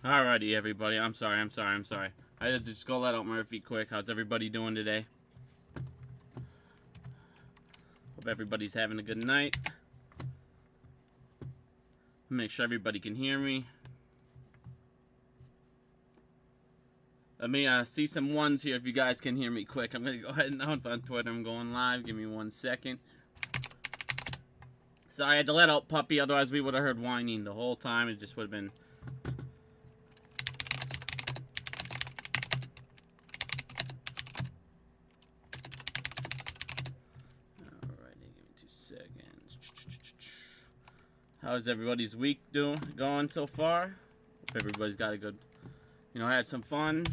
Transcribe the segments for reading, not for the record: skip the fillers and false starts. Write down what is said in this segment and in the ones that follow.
Alrighty, everybody. I'm sorry. I had to just go let out Murphy quick. How's everybody doing today? Hope everybody's having a good night. Make sure everybody can hear me. Let me see some ones here if you guys can hear me quick. I'm going to go ahead and announce on Twitter. I'm going live. Give me 1 second. Sorry, I had to let out Puppy. Otherwise, we would have heard whining the whole time. It just would have been... How's everybody's week going so far? Hope everybody's got a good, had some fun.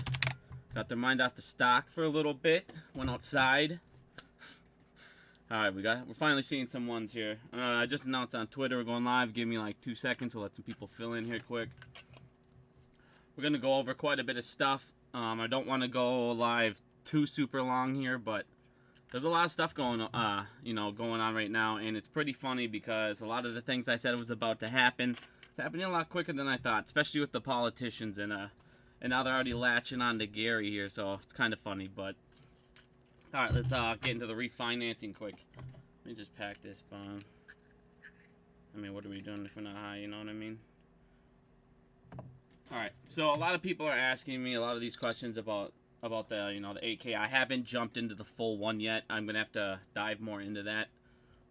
Got their mind off the stock for a little bit. Went outside. All right, we're finally seeing some ones here. I just announced on Twitter we're going live. Give me like 2 seconds to let some people fill in here quick. We're gonna go over quite a bit of stuff. I don't want to go live too super long here, but there's a lot of stuff going on right now, and it's pretty funny because a lot of the things I said was about to happen, it's happening a lot quicker than I thought, especially with the politicians, and now they're already latching on to Gary here, so it's kind of funny. But all right, let's get into the refinancing quick. Let me just pack this bomb. I mean, what are we doing if we're not high? You know what I mean? All right, so a lot of people are asking me a lot of these questions about the the 8K. I haven't jumped into the full one yet. I'm gonna have to dive more into that.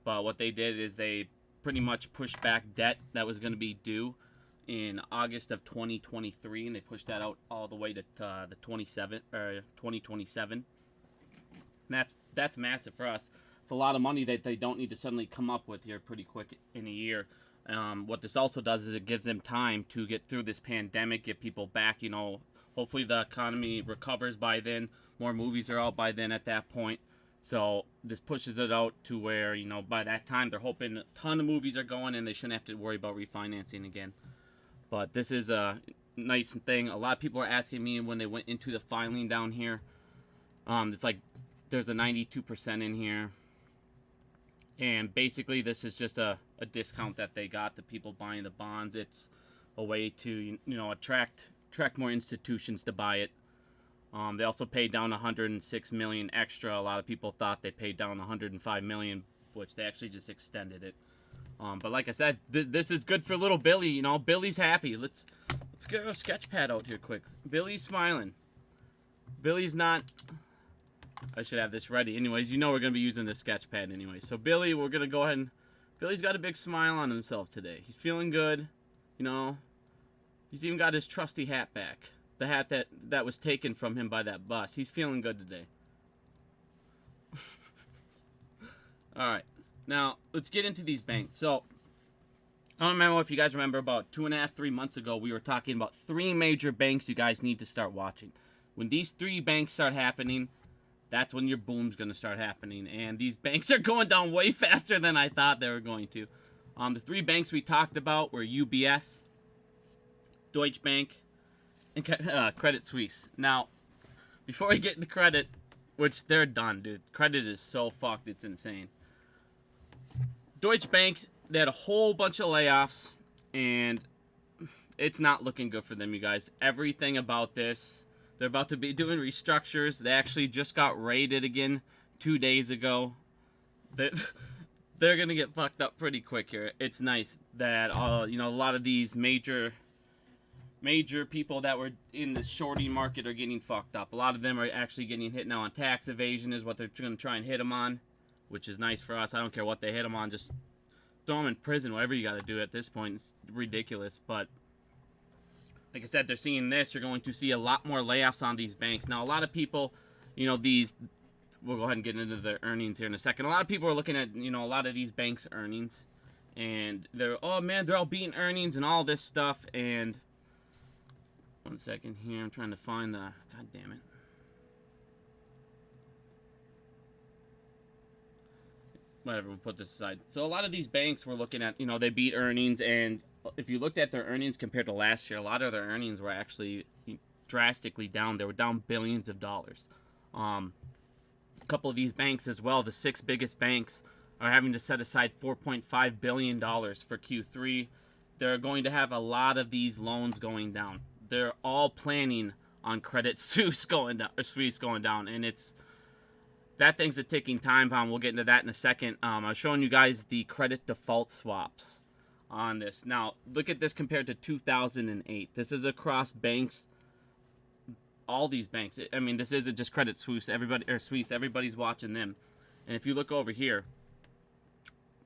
But what they did is they pretty much pushed back debt that was gonna be due in August of 2023, and they pushed that out all the way to the 2027. And that's massive for us. It's a lot of money that they don't need to suddenly come up with here pretty quick in a year. What this also does is it gives them time to get through this pandemic, get people back, hopefully the economy recovers by then. More movies are out by then at that point. So this pushes it out to where, by that time they're hoping a ton of movies are going and they shouldn't have to worry about refinancing again. But this is a nice thing. A lot of people are asking me when they went into the filing down here. It's like there's a 92% in here. And basically this is just a discount that they got, the people buying the bonds. It's a way to, attract more institutions to buy it. They also paid down 106 million extra. A lot of people thought they paid down 105 million, which they actually just extended it. But like I said, this is good for little Billy. Billy's happy. Let's get our sketch pad out here quick. Billy's smiling. Billy's not. I should have this ready. Anyways, we're gonna be using the sketch pad anyway. So Billy, we're gonna go ahead and. Billy's got a big smile on himself today. He's feeling good. He's even got his trusty hat back. The hat that was taken from him by that bus. He's feeling good today. Alright. Now, let's get into these banks. So, I don't remember if you guys remember about 2.5, 3 months ago, we were talking about 3 major banks you guys need to start watching. When these 3 banks start happening, that's when your boom's going to start happening. And these banks are going down way faster than I thought they were going to. The 3 banks we talked about were UBS, Deutsche Bank, and Credit Suisse. Now, before we get into credit, which they're done, dude. Credit is so fucked, it's insane. Deutsche Bank, they had a whole bunch of layoffs, and it's not looking good for them, you guys. Everything about this, they're about to be doing restructures. They actually just got raided again 2 days ago. They're going to get fucked up pretty quick here. It's nice that, a lot of these major people that were in the shorting market are getting fucked up. A lot of them are actually getting hit now on tax evasion is what they're going to try and hit them on, which is nice for us. I don't care what they hit them on. Just throw them in prison, whatever you got to do at this point. It's ridiculous. But like I said, they're seeing this. You're going to see a lot more layoffs on these banks. Now, a lot of people, we'll go ahead and get into their earnings here in a second. A lot of people are looking at, a lot of these banks' earnings. And they're all beating earnings and all this stuff. And 1 second here. I'm trying to find the... God damn it. Whatever, we'll put this aside. So a lot of these banks we're looking at, they beat earnings. And if you looked at their earnings compared to last year, a lot of their earnings were actually drastically down. They were down billions of dollars. A couple of these banks as well, the 6 biggest banks, are having to set aside $4.5 billion for Q3. They're going to have a lot of these loans going down. they're all planning on Credit Suisse going down, and that thing's a ticking time bomb. We'll get into that in a second. I was showing you guys the credit default swaps on this. Now, look at this compared to 2008. This is across banks, all these banks. I mean, this isn't just Credit Suisse. Everybody's watching them. And if you look over here,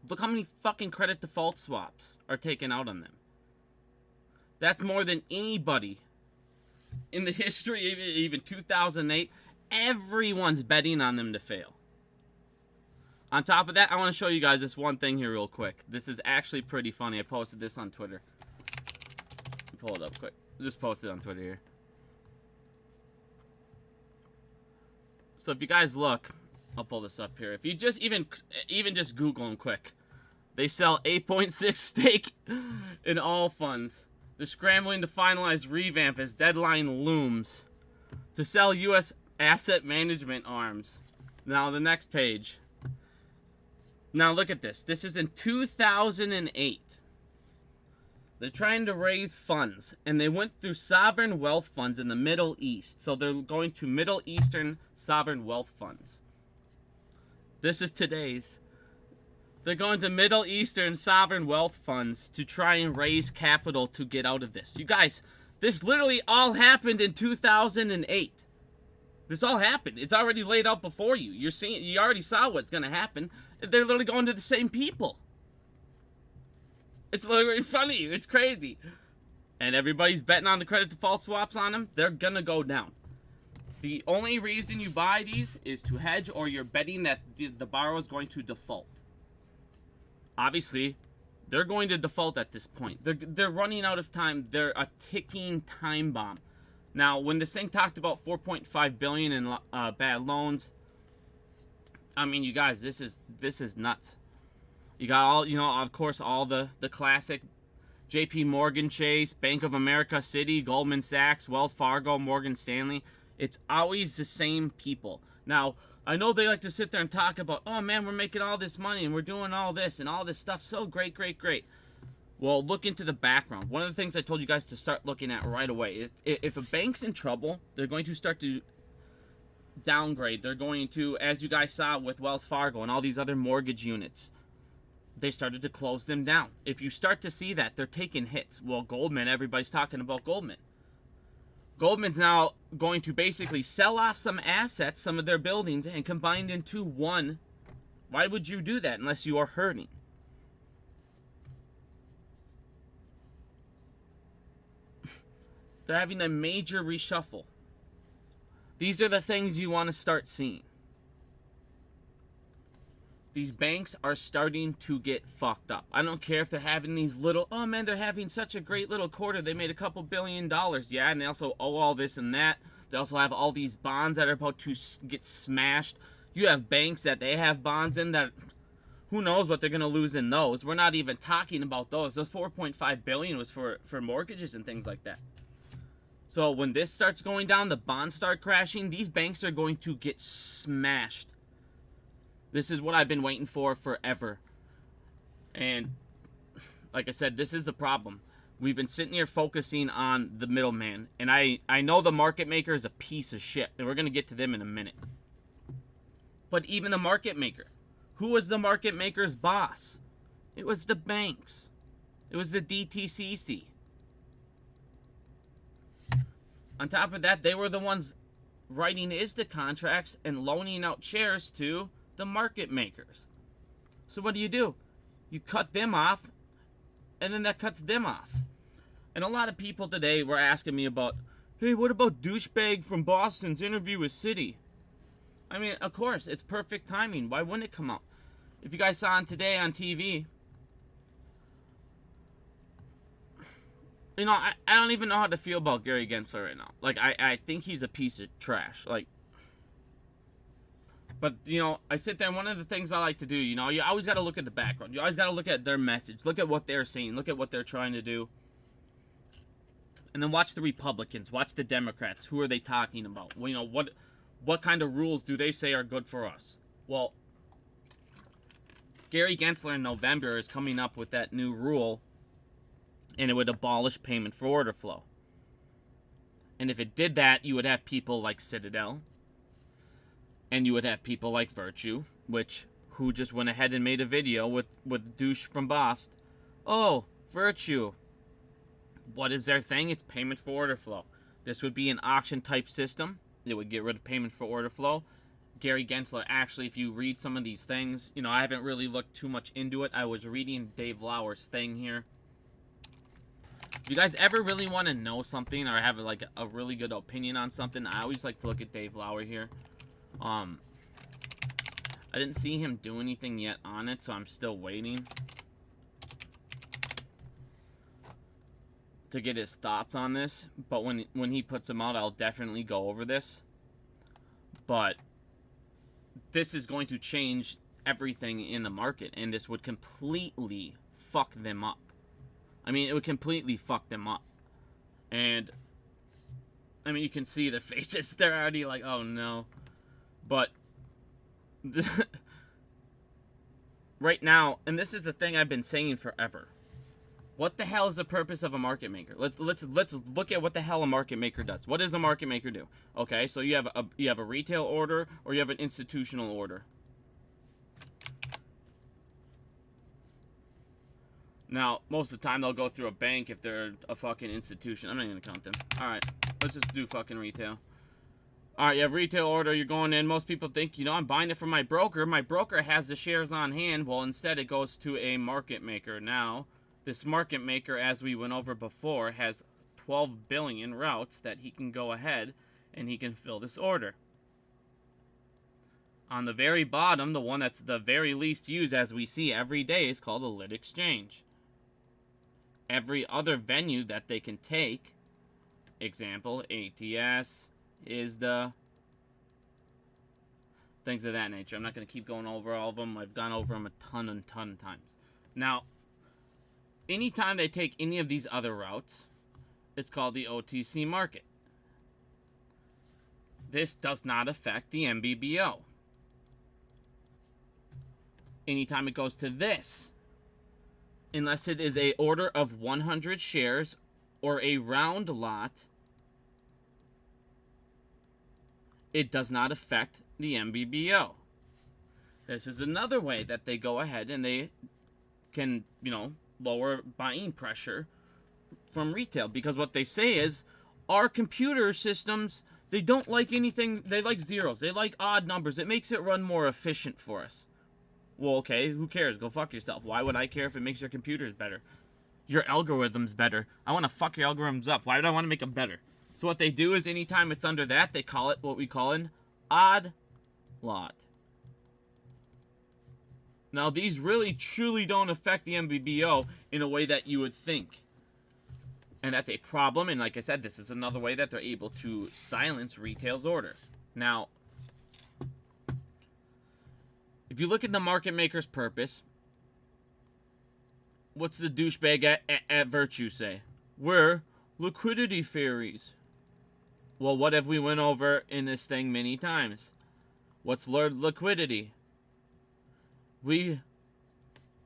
look how many fucking credit default swaps are taken out on them. That's more than anybody in the history, even 2008. Everyone's betting on them to fail. On top of that, I want to show you guys this one thing here real quick. This is actually pretty funny. I posted this on Twitter. Pull it up quick. Just posted it on Twitter here. So if you guys look, I'll pull this up here. If you just even just Google them quick, they sell 8.6 stake in all funds. They're scrambling to finalize revamp as deadline looms to sell U.S. asset management arms. Now the next page. Now look at this. This is in 2008. They're trying to raise funds, and they went through sovereign wealth funds in the Middle East. So they're going to Middle Eastern sovereign wealth funds. This is today's. They're going to Middle Eastern sovereign wealth funds to try and raise capital to get out of this. You guys, this literally all happened in 2008. This all happened. It's already laid out before you. You already saw what's going to happen. They're literally going to the same people. It's literally funny. It's crazy. And everybody's betting on the credit default swaps on them. They're going to go down. The only reason you buy these is to hedge, or you're betting that the borrower is going to default. Obviously, they're going to default at this point. They're running out of time. They're a ticking time bomb. Now, when this thing talked about 4.5 billion in bad loans, I mean, you guys, this is nuts. You got all, of course, all the classic J.P. Morgan Chase, Bank of America, Citi, Goldman Sachs, Wells Fargo, Morgan Stanley. It's always the same people. Now, I know they like to sit there and talk about, oh man, we're making all this money and we're doing all this and all this stuff. So great, great, great. Well, look into the background. One of the things I told you guys to start looking at right away. If a bank's in trouble, they're going to start to downgrade. They're going to, as you guys saw with Wells Fargo and all these other mortgage units, they started to close them down. If you start to see that, they're taking hits. Well, Goldman, everybody's talking about Goldman. Goldman's now going to basically sell off some assets, some of their buildings, and combine into one. Why would you do that unless you are hurting? They're having a major reshuffle. These are the things you want to start seeing. These banks are starting to get fucked up. I don't care if they're having these little, oh man, they're having such a great little quarter. They made a couple $1 billion. Yeah, and they also owe all this and that. They also have all these bonds that are about to get smashed. You have banks that they have bonds in that, who knows what they're going to lose in those. We're not even talking about those. Those 4.5 billion was for mortgages and things like that. So when this starts going down, the bonds start crashing, these banks are going to get smashed. This is what I've been waiting for forever. And like I said, this is the problem. We've been sitting here focusing on the middleman. And I know the market maker is a piece of shit. And we're going to get to them in a minute. But even the market maker. Who was the market maker's boss? It was the banks. It was the DTCC. On top of that, they were the ones writing ISDA contracts and loaning out shares to the market makers. So what do? You cut them off, and then that cuts them off. And a lot of people today were asking me about, hey, what about douchebag from Boston's interview with Citi? I mean, of course, it's perfect timing. Why wouldn't it come out? If you guys saw him today on TV, I don't even know how to feel about Gary Gensler right now. Like, I think he's a piece of trash. Like, but, I sit there, and one of the things I like to do, you always got to look at the background. You always got to look at their message. Look at what they're saying. Look at what they're trying to do. And then watch the Republicans. Watch the Democrats. Who are they talking about? Well, what kind of rules do they say are good for us? Well, Gary Gensler in November is coming up with that new rule, and it would abolish payment for order flow. And if it did that, you would have people like Citadel, and you would have people like Virtue, who just went ahead and made a video with douche from Bost. Oh, Virtue. What is their thing? It's payment for order flow. This would be an auction type system. It would get rid of payment for order flow. Gary Gensler, actually, if you read some of these things, I haven't really looked too much into it. I was reading Dave Lauer's thing here. If you guys ever really want to know something or have like a really good opinion on something, I always like to look at Dave Lauer here. I didn't see him do anything yet on it, so I'm still waiting to get his thoughts on this. But when he puts them out, I'll definitely go over this. But this is going to change everything in the market, and this would completely fuck them up. I mean, it would completely fuck them up. And I mean, you can see their faces. They're already like, oh no. But right now, and this is the thing I've been saying forever. What the hell is the purpose of a market maker? Let's look at what the hell a market maker does. What does a market maker do? Okay, so you have a retail order or you have an institutional order. Now, most of the time they'll go through a bank if they're a fucking institution. I'm not even gonna count them. Alright, let's just do fucking retail. Alright, you have retail order, you're going in. Most people think, I'm buying it from my broker. My broker has the shares on hand. Well, instead it goes to a market maker. Now, this market maker, as we went over before, has 12 billion routes that he can go ahead and he can fill this order. On the very bottom, the one that's the very least used, as we see every day, is called a lit exchange. Every other venue that they can take, example, ATS, ISDA, things of that nature. I'm not going to keep going over all of them. I've gone over them a ton of times. Now, anytime they take any of these other routes, it's called the OTC market. This does not affect the MBBO. Anytime it goes to this, unless it is a order of 100 shares or a round lot, it does not affect the MBBO. This is another way that they go ahead and they can, lower buying pressure from retail, because what they say is our computer systems, they don't like anything, they like zeros, they like odd numbers, it makes it run more efficient for us. Well, okay, who cares? Go fuck yourself. Why would I care if it makes your computers better? Your algorithm's better. I want to fuck your algorithms up. Why would I want to make them better? So what they do is anytime it's under that, they call it what we call an odd lot. Now, these really, truly don't affect the MBBO in a way that you would think. And that's a problem, and like I said, this is another way that they're able to silence retail's order. Now, if you look at the market maker's purpose, what's the douchebag at Virtue say? We're liquidity fairies. Well, what have we went over in this thing many times? What's liquidity? We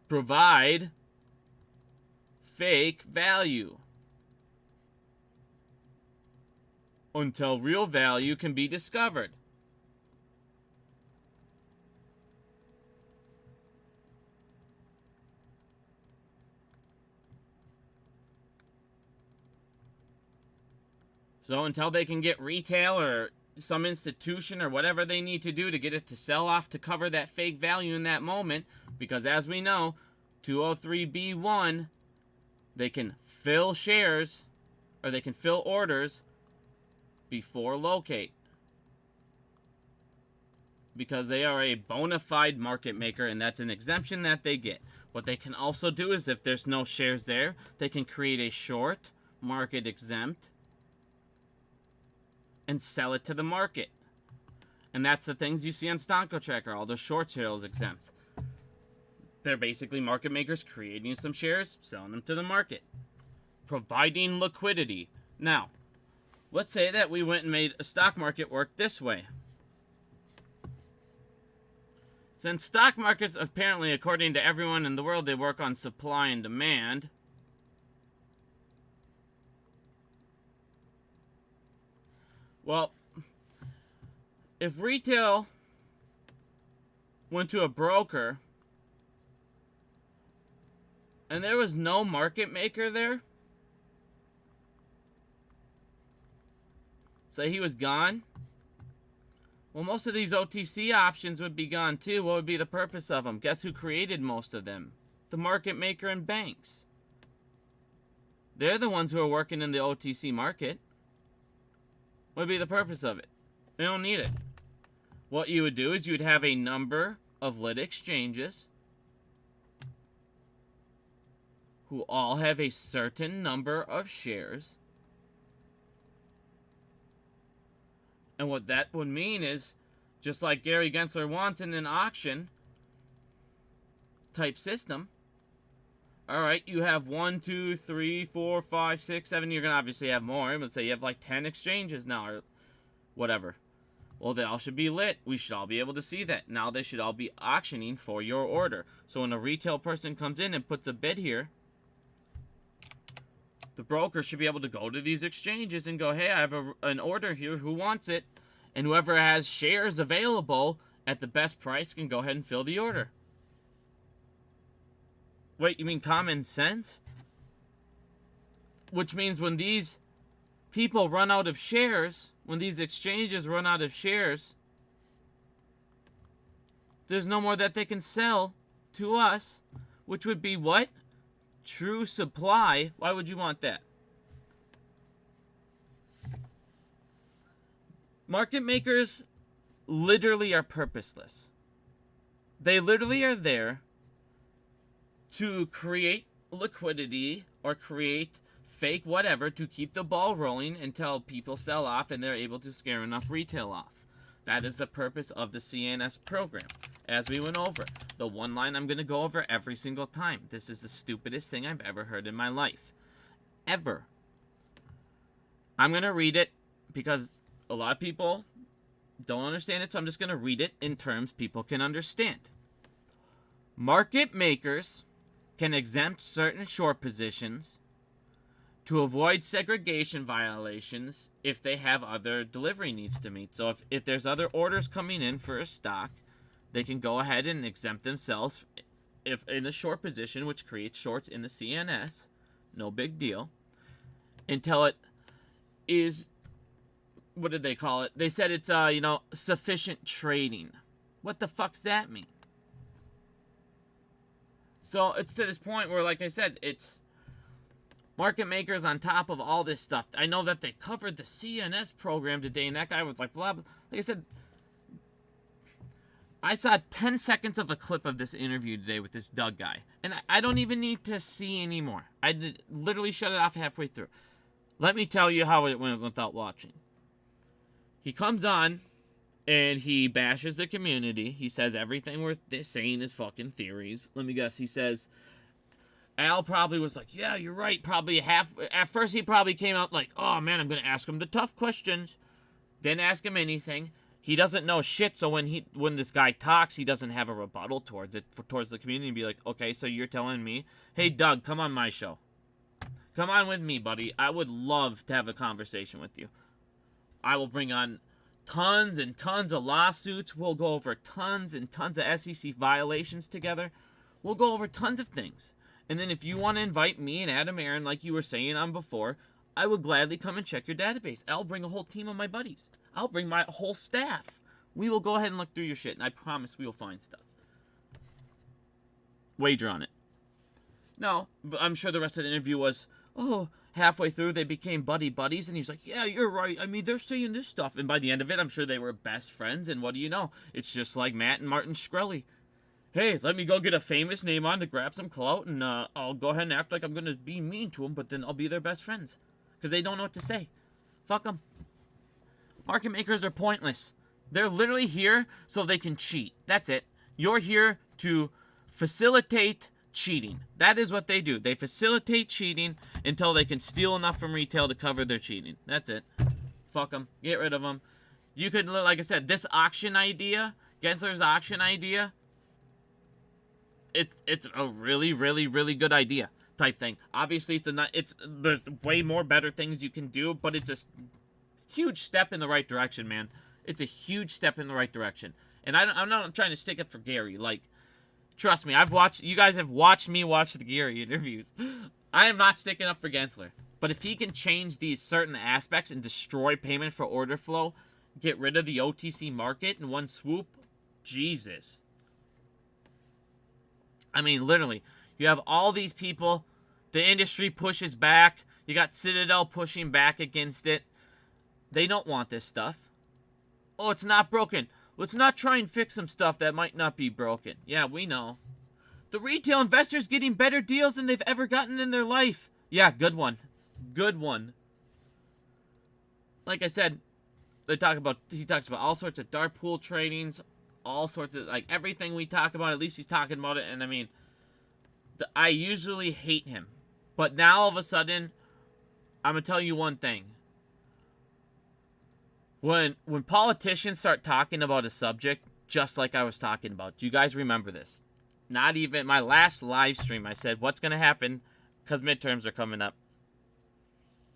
provide fake value until real value can be discovered. So until they can get retail or some institution or whatever they need to do to get it to sell off to cover that fake value in that moment, because as we know, 203B1, they can fill shares or they can fill orders before locate, because they are a bona fide market maker, and that's an exemption that they get. What they can also do is, if there's no shares there, they can create a short, market exempt, and sell it to the market. And that's the things you see on Stonko Tracker, all the short sales exempt. They're basically market makers creating some shares, selling them to the market, providing liquidity. Now, let's say that we went and made a stock market work this way. Since stock markets, apparently, according to everyone in the world, they work on supply and demand. Well, if retail went to a broker and there was no market maker there, say he was gone, well, most of these OTC options would be gone too. What would be the purpose of them? Guess who created most of them? The market maker and banks. They're the ones who are working in the OTC market. What would be the purpose of it? They don't need it. What you would do is you would have a number of lit exchanges who all have a certain number of shares. And what that would mean is, just like Gary Gensler wants in an auction type system, alright, you have 1, 2, 3, 4, 5, 6, 7, you're going to obviously have more. Let's say you have like 10 exchanges now, or whatever. Well, they all should be lit. We should all be able to see that. Now they should all be auctioning for your order. So when a retail person comes in and puts a bid here, the broker should be able to go to these exchanges and go, hey, I have an order here. Who wants it? And whoever has shares available at the best price can go ahead and fill the order. Wait, you mean common sense? Which means when these people run out of shares, when these exchanges run out of shares, there's no more that they can sell to us, which would be what? True supply. Why would you want that? Market makers literally are purposeless. They literally are there to create liquidity or create fake whatever to keep the ball rolling until people sell off and they're able to scare enough retail off. That is the purpose of the CNS program. As we went over, the one line I'm going to go over every single time. This is the stupidest thing I've ever heard in my life. Ever. I'm going to read it because a lot of people don't understand it, so I'm just going to read it in terms people can understand. Market makers can exempt certain short positions to avoid segregation violations if they have other delivery needs to meet. So if there's other orders coming in for a stock, they can go ahead and exempt themselves if in a short position, which creates shorts in the CNS. No big deal. Until it is, what did they call it? They said it's, sufficient trading. What the fuck's that mean? So it's to this point where, like I said, it's market makers on top of all this stuff. I know that they covered the CNS program today, and that guy was like, blah, blah. Like I said, I saw 10 seconds of a clip of this interview today with this Doug guy, and I don't even need to see anymore. I literally shut it off halfway through. Let me tell you how it went without watching. He comes on, and he bashes the community. He says everything we're saying is fucking theories. Let me guess. He says Al probably was like, yeah, you're right. Probably at first he probably came out like, oh man, I'm going to ask him the tough questions. Didn't ask him anything. He doesn't know shit, so when this guy talks, he doesn't have a rebuttal towards the community and be like, okay, so you're telling me, hey Doug, come on my show. Come on with me, buddy. I would love to have a conversation with you. I will bring on tons and tons of lawsuits. We'll go over tons and tons of SEC violations together. We'll go over tons of things. And then if you want to invite me and Adam Aaron, like you were saying on before, I would gladly come and check your database. I'll bring a whole team of my buddies. I'll bring my whole staff. We will go ahead and look through your shit, and I promise we will find stuff. Wager on it. No, but I'm sure the rest of the interview was, oh, halfway through they became buddies, and he's like, yeah, you're right. I mean, they're saying this stuff. And by the end of it, I'm sure they were best friends, and what do you know? It's just like Matt and Martin Shkreli. Hey, let me go get a famous name on to grab some clout, and I'll go ahead and act like I'm going to be mean to them, but then I'll be their best friends. Because they don't know what to say. Fuck them. Market makers are pointless. They're literally here so they can cheat. That's it. You're here to facilitate cheating. That is what they do. They facilitate cheating until they can steal enough from retail to cover their cheating. That's it. Fuck them. Get rid of them. You could, like I said, this auction idea, Gensler's auction idea, it's a really, really, really good idea type thing. Obviously, there's way more better things you can do, but it's just huge step in the right direction, man. It's a huge step in the right direction. And I'm not trying to stick up for Gary. Like, trust me, you guys have watched me watch the Gary interviews. I am not sticking up for Gensler. But if he can change these certain aspects and destroy payment for order flow, get rid of the OTC market in one swoop, Jesus. I mean, literally, you have all these people, the industry pushes back, you got Citadel pushing back against it. They don't want this stuff. Oh, it's not broken. Let's not try and fix some stuff that might not be broken. Yeah, we know. The retail investor's getting better deals than they've ever gotten in their life. Yeah, good one. Good one. Like I said, he talks about all sorts of dark pool tradings, all sorts of, like, everything we talk about, at least he's talking about it. And I mean, I usually hate him. But now all of a sudden, I'm going to tell you one thing. When politicians start talking about a subject, just like I was talking about, do you guys remember this? Not even my last live stream, I said, what's going to happen? Because midterms are coming up.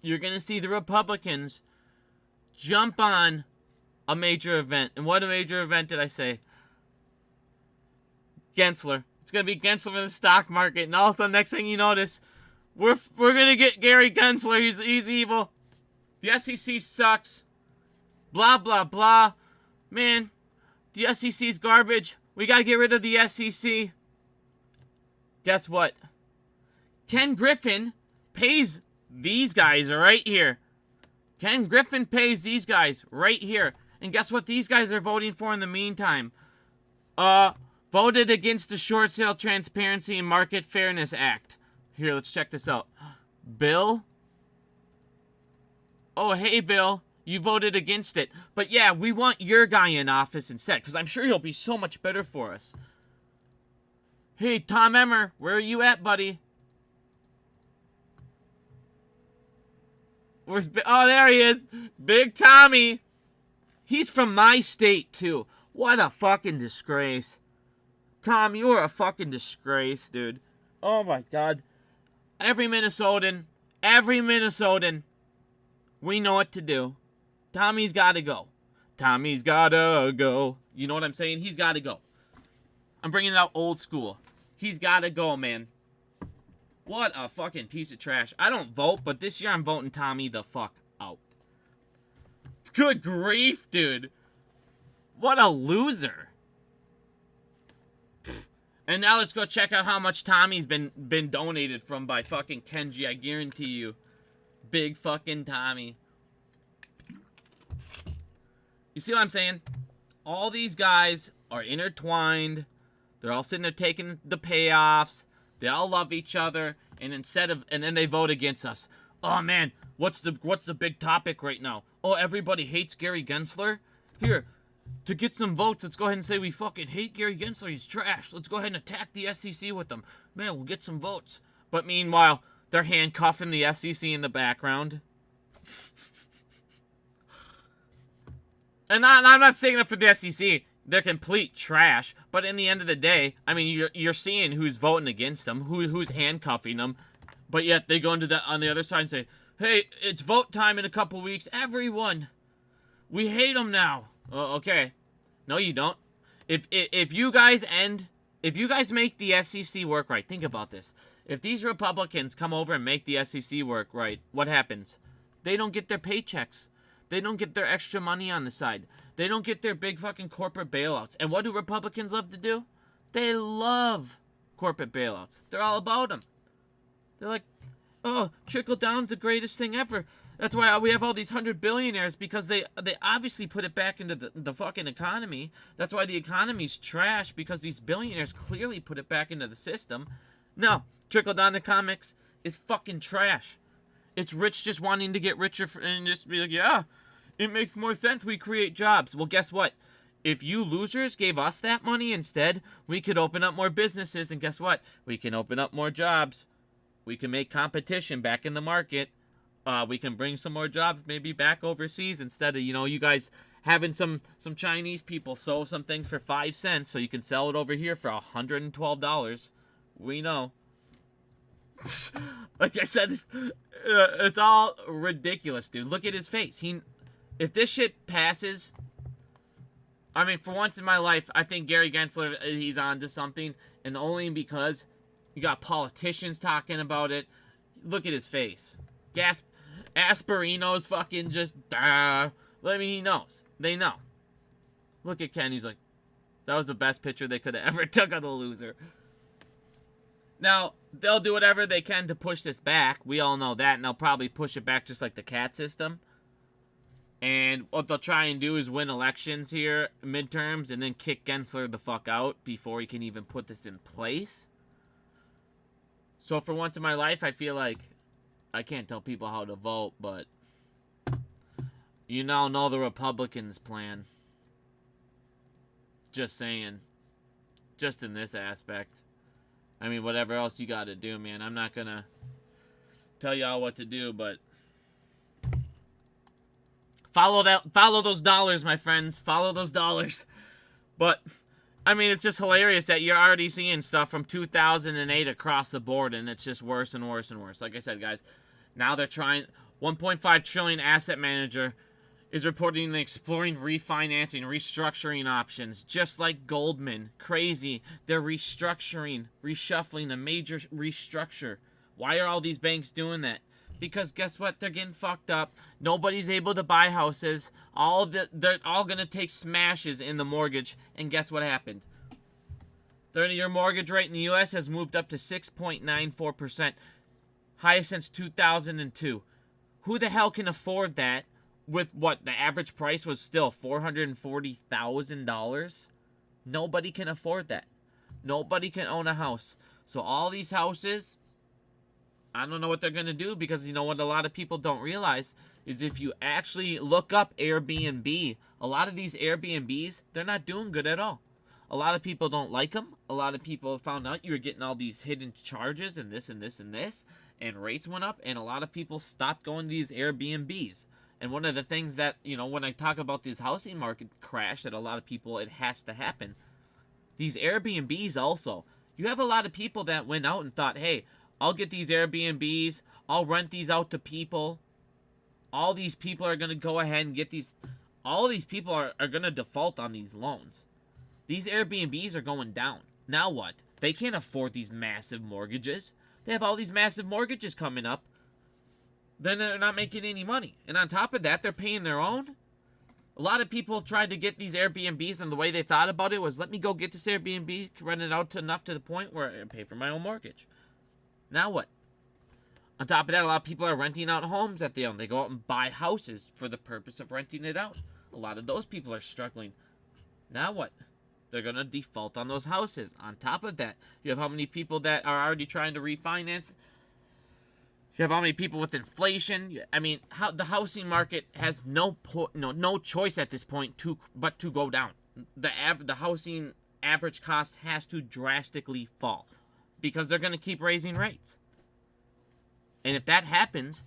You're going to see the Republicans jump on a major event. And what a major event did I say? Gensler. It's going to be Gensler in the stock market. And all of a sudden, next thing you notice, we're going to get Gary Gensler. He's evil. The SEC sucks. Blah, blah, blah. Man, the SEC's garbage. We got to get rid of the SEC. Guess what? Ken Griffin pays these guys right here. Ken Griffin pays these guys right here. And guess what these guys are voting for in the meantime? Voted against the Short Sale Transparency and Market Fairness Act. Here, let's check this out. Bill? Oh, hey, Bill. You voted against it. But yeah, we want your guy in office instead, because I'm sure he'll be so much better for us. Hey, Tom Emmer, where are you at, buddy? Oh, there he is. Big Tommy. He's from my state, too. What a fucking disgrace. Tom, you're a fucking disgrace, dude. Oh, my God. Every Minnesotan, we know what to do. Tommy's got to go. Tommy's got to go. You know what I'm saying? He's got to go. I'm bringing it out old school. He's got to go, man. What a fucking piece of trash. I don't vote, but this year I'm voting Tommy the fuck out. Good grief, dude. What a loser. And now let's go check out how much Tommy's been donated from by fucking Kenji. I guarantee you. Big fucking Tommy. You see what I'm saying? All these guys are intertwined. They're all sitting there taking the payoffs. They all love each other, and then they vote against us. Oh man, what's the big topic right now? Oh, everybody hates Gary Gensler? Here, to get some votes, let's go ahead and say we fucking hate Gary Gensler. He's trash. Let's go ahead and attack the SEC with him. Man, we'll get some votes. But meanwhile, they're handcuffing the SEC in the background. And I'm not saying up for the SEC. They're complete trash. But in the end of the day, I mean, you're seeing who's voting against them, who's handcuffing them. But yet they go into on the other side and say, hey, it's vote time in a couple weeks. Everyone, we hate them now. Oh, okay. No, you don't. If you guys make the SEC work right, think about this. If these Republicans come over and make the SEC work right, what happens? They don't get their paychecks. They don't get their extra money on the side. They don't get their big fucking corporate bailouts. And what do Republicans love to do? They love corporate bailouts. They're all about them. They're like, oh, trickle down's the greatest thing ever. That's why we have all these 100 billionaires, because they obviously put it back into the fucking economy. That's why the economy's trash, because these billionaires clearly put it back into the system. No, trickle down economics is fucking trash. It's rich just wanting to get richer and just be like, yeah, it makes more sense. We create jobs. Well, guess what? If you losers gave us that money instead, we could open up more businesses. And guess what? We can open up more jobs. We can make competition back in the market. We can bring some more jobs maybe back overseas instead of, you guys having some Chinese people sew some things for 5 cents so you can sell it over here for $112. We know. Like I said, it's all ridiculous, dude. Look at his face. if this shit passes, I mean, for once in my life, I think Gary Gensler, he's on to something. And only because you got politicians talking about it. Look at his face. Asperino's fucking just, I mean, he knows. They know. Look at Ken, he's like, that was the best picture they could have ever took of the loser. Now, they'll do whatever they can to push this back. We all know that, and they'll probably push it back just like the CAT system. And what they'll try and do is win elections here, midterms, and then kick Gensler the fuck out before he can even put this in place. So for once in my life, I feel like I can't tell people how to vote, but you now know the Republicans' plan. Just saying. Just in this aspect. I mean, whatever else you gotta do, man. I'm not gonna tell y'all what to do, but follow those dollars, my friends. Follow those dollars. But I mean, it's just hilarious that you're already seeing stuff from 2008 across the board, and it's just worse and worse and worse. Like I said, guys, now they're trying. 1.5 trillion asset manager is reportedly exploring refinancing, restructuring options, just like Goldman. Crazy. They're reshuffling a major restructure. Why are all these banks doing that? Because guess what? They're getting fucked up. Nobody's able to buy houses. They're all going to take smashes in the mortgage. And guess what happened? 30-year mortgage rate in the U.S. has moved up to 6.94%. Highest since 2002. Who the hell can afford that? With what, the average price was still $440,000? Nobody can afford that. Nobody can own a house. So all these houses, I don't know what they're going to do, because you know what a lot of people don't realize is if you actually look up Airbnb, a lot of these Airbnbs, they're not doing good at all. A lot of people don't like them. A lot of people found out you were getting all these hidden charges and this and this and this, and rates went up, and a lot of people stopped going to these Airbnbs. And one of the things that, you know, when I talk about this housing market crash that a lot of people, it has to happen. These Airbnbs also. You have a lot of people that went out and thought, hey, I'll get these Airbnbs. I'll rent these out to people. All these people are going to go ahead and get these. All these people are going to default on these loans. These Airbnbs are going down. Now what? They can't afford these massive mortgages. They have all these massive mortgages coming up. Then they're not making any money. And on top of that, they're paying their own. A lot of people tried to get these Airbnbs, and the way they thought about it was, let me go get this Airbnb, rent it out to enough to the point where I pay for my own mortgage. Now what? On top of that, a lot of people are renting out homes that they own. They go out and buy houses for the purpose of renting it out. A lot of those people are struggling. Now what? They're going to default on those houses. On top of that, you have how many people that are already trying to refinance. You have how many people with inflation. I mean, the housing market has no choice at this point but to go down. The housing average cost has to drastically fall because they're going to keep raising rates. And if that happens,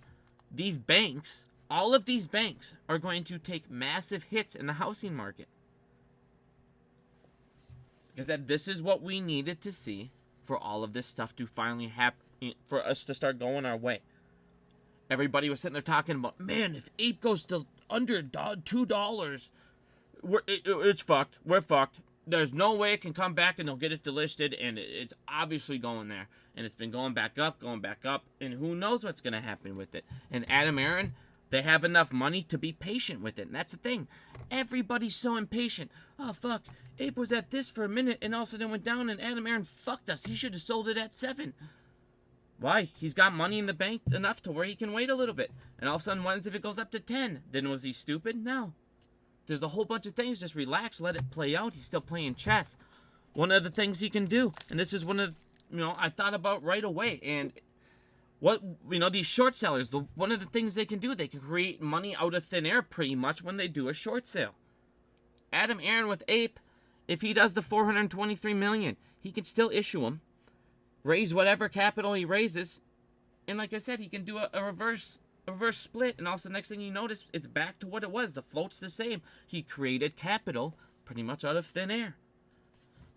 these banks, all of these banks, are going to take massive hits in the housing market. Because this is what we needed to see for all of this stuff to finally happen, for us to start going our way. Everybody was sitting there talking about, man, if ape goes to under $2, it's fucked. We're fucked. There's no way it can come back and they'll get it delisted, and it's obviously going there. And it's been going back up, and who knows what's going to happen with it. And Adam Aaron, they have enough money to be patient with it. And that's the thing. Everybody's so impatient. Oh, fuck. Ape was at this for a minute, and all of a sudden it went down, and Adam Aaron fucked us. He should have sold it at 7. Why? He's got money in the bank enough to where he can wait a little bit. And all of a sudden, what if it goes up to 10? Then was he stupid? No. There's a whole bunch of things. Just relax. Let it play out. He's still playing chess. One of the things he can do, and this is one of, I thought about right away. And what, these short sellers, one of the things they can do, they can create money out of thin air pretty much when they do a short sale. Adam Aaron with Ape, if he does the $423 million, he can still issue them, raise whatever capital he raises, and like I said, he can do a reverse split, and also the next thing you notice, it's back to what it was. The float's the same. He created capital pretty much out of thin air.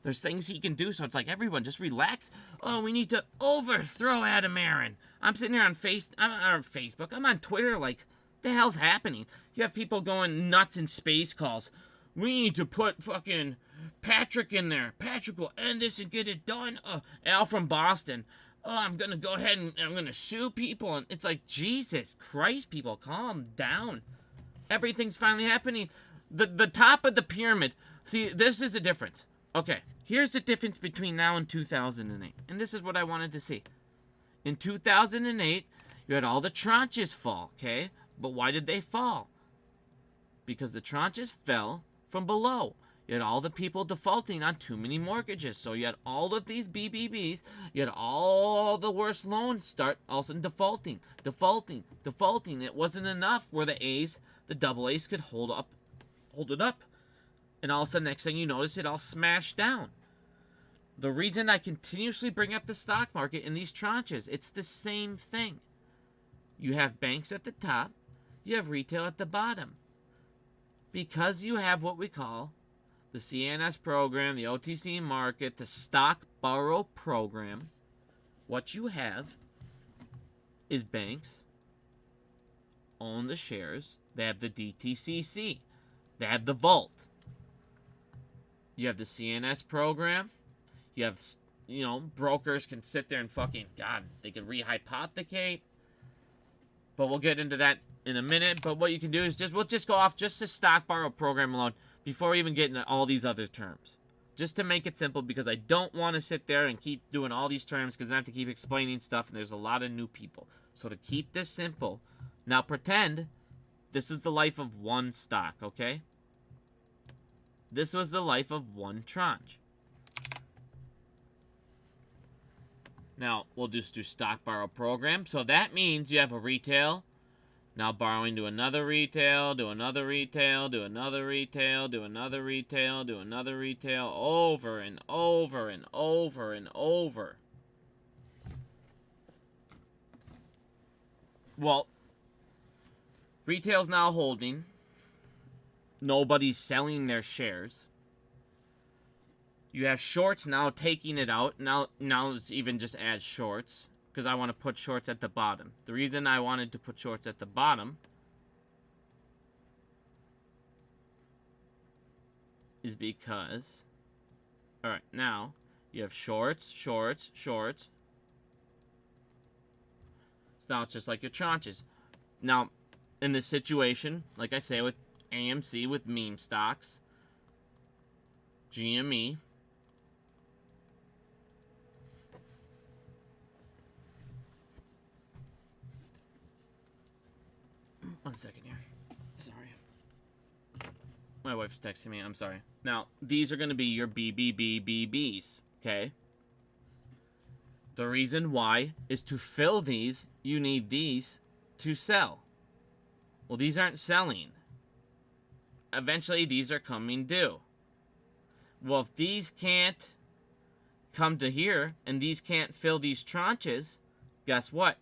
There's things he can do, so it's like, everyone, just relax. Oh, we need to overthrow Adam Aaron. I'm sitting here on Facebook. I'm on Twitter, like, the hell's happening? You have people going nuts in space calls. We need to put fucking Patrick in there. Patrick will end this and get it done. Al from Boston. Oh, I'm going to go ahead and I'm going to sue people. And it's like, Jesus Christ, people, calm down. Everything's finally happening. The top of the pyramid. See, this is the difference. Okay, here's the difference between now and 2008. And this is what I wanted to see. In 2008, you had all the tranches fall, okay? But why did they fall? Because the tranches fell from below. You had all the people defaulting on too many mortgages. So you had all of these BBBs. You had all the worst loans start all of a sudden defaulting. It wasn't enough where the A's, the double A's could hold it up. And all of a sudden, next thing you notice, it all smashed down. The reason I continuously bring up the stock market in these tranches, it's the same thing. You have banks at the top. You have retail at the bottom. Because you have what we call the CNS program, the OTC market, the stock borrow program, what you have is banks own the shares. They have the DTCC. They have the vault. You have the CNS program. You have, brokers can sit there and fucking, God, they can rehypothecate. But we'll get into that in a minute. But what you can do is we'll just go off just the stock borrow program alone before we even get into all these other terms. Just to make it simple, because I don't want to sit there and keep doing all these terms, because I have to keep explaining stuff and there's a lot of new people. So to keep this simple, now pretend this is the life of one stock, okay? This was the life of one tranche. Now, we'll just do stock borrow program. So that means you have a retail, now borrowing to another retail, do another retail, do another retail, do another retail, do another retail, over and over and over and over. Well, retail's now holding. Nobody's selling their shares. You have shorts now taking it out. Now let's even just add shorts, because I want to put shorts at the bottom. The reason I wanted to put shorts at the bottom is because, all right, now you have shorts. So now it's just like your tranches. Now, in this situation, like I say with AMC, with meme stocks, GME, one second here. Sorry. My wife's texting me. I'm sorry. Now, these are going to be your BBBBBs, okay? The reason why is to fill these, you need these to sell. Well, these aren't selling. Eventually, these are coming due. Well, if these can't come to here, and these can't fill these tranches, guess what?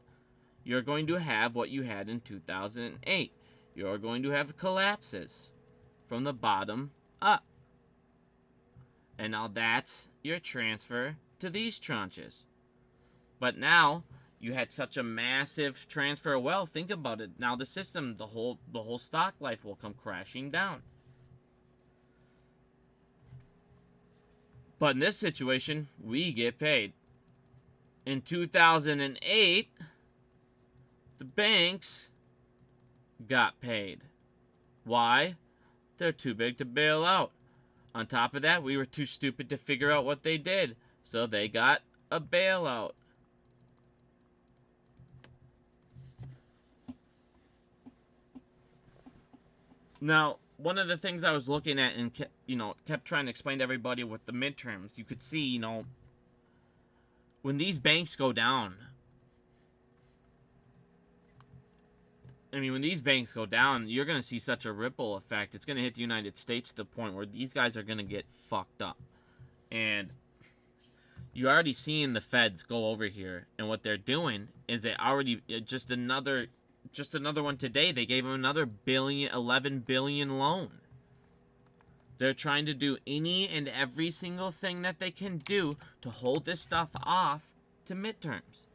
You're going to have what you had in 2008. You're going to have collapses from the bottom up. And now that's your transfer to these tranches. But now, you had such a massive transfer of wealth. Think about it. Now the system, the whole stock life will come crashing down. But in this situation, we get paid. In 2008, the banks got paid. Why? They're too big to bail out. On top of that, we were too stupid to figure out what they did. So they got a bailout. Now, one of the things I was looking at and kept trying to explain to everybody with the midterms, you could see, when these banks go down, when these banks go down, you're going to see such a ripple effect. It's going to hit the United States to the point where these guys are going to get fucked up. And you're already seeing the feds go over here. And what they're doing is they already, just another one today, they gave them another 11 billion loan. They're trying to do any and every single thing that they can do to hold this stuff off to midterms.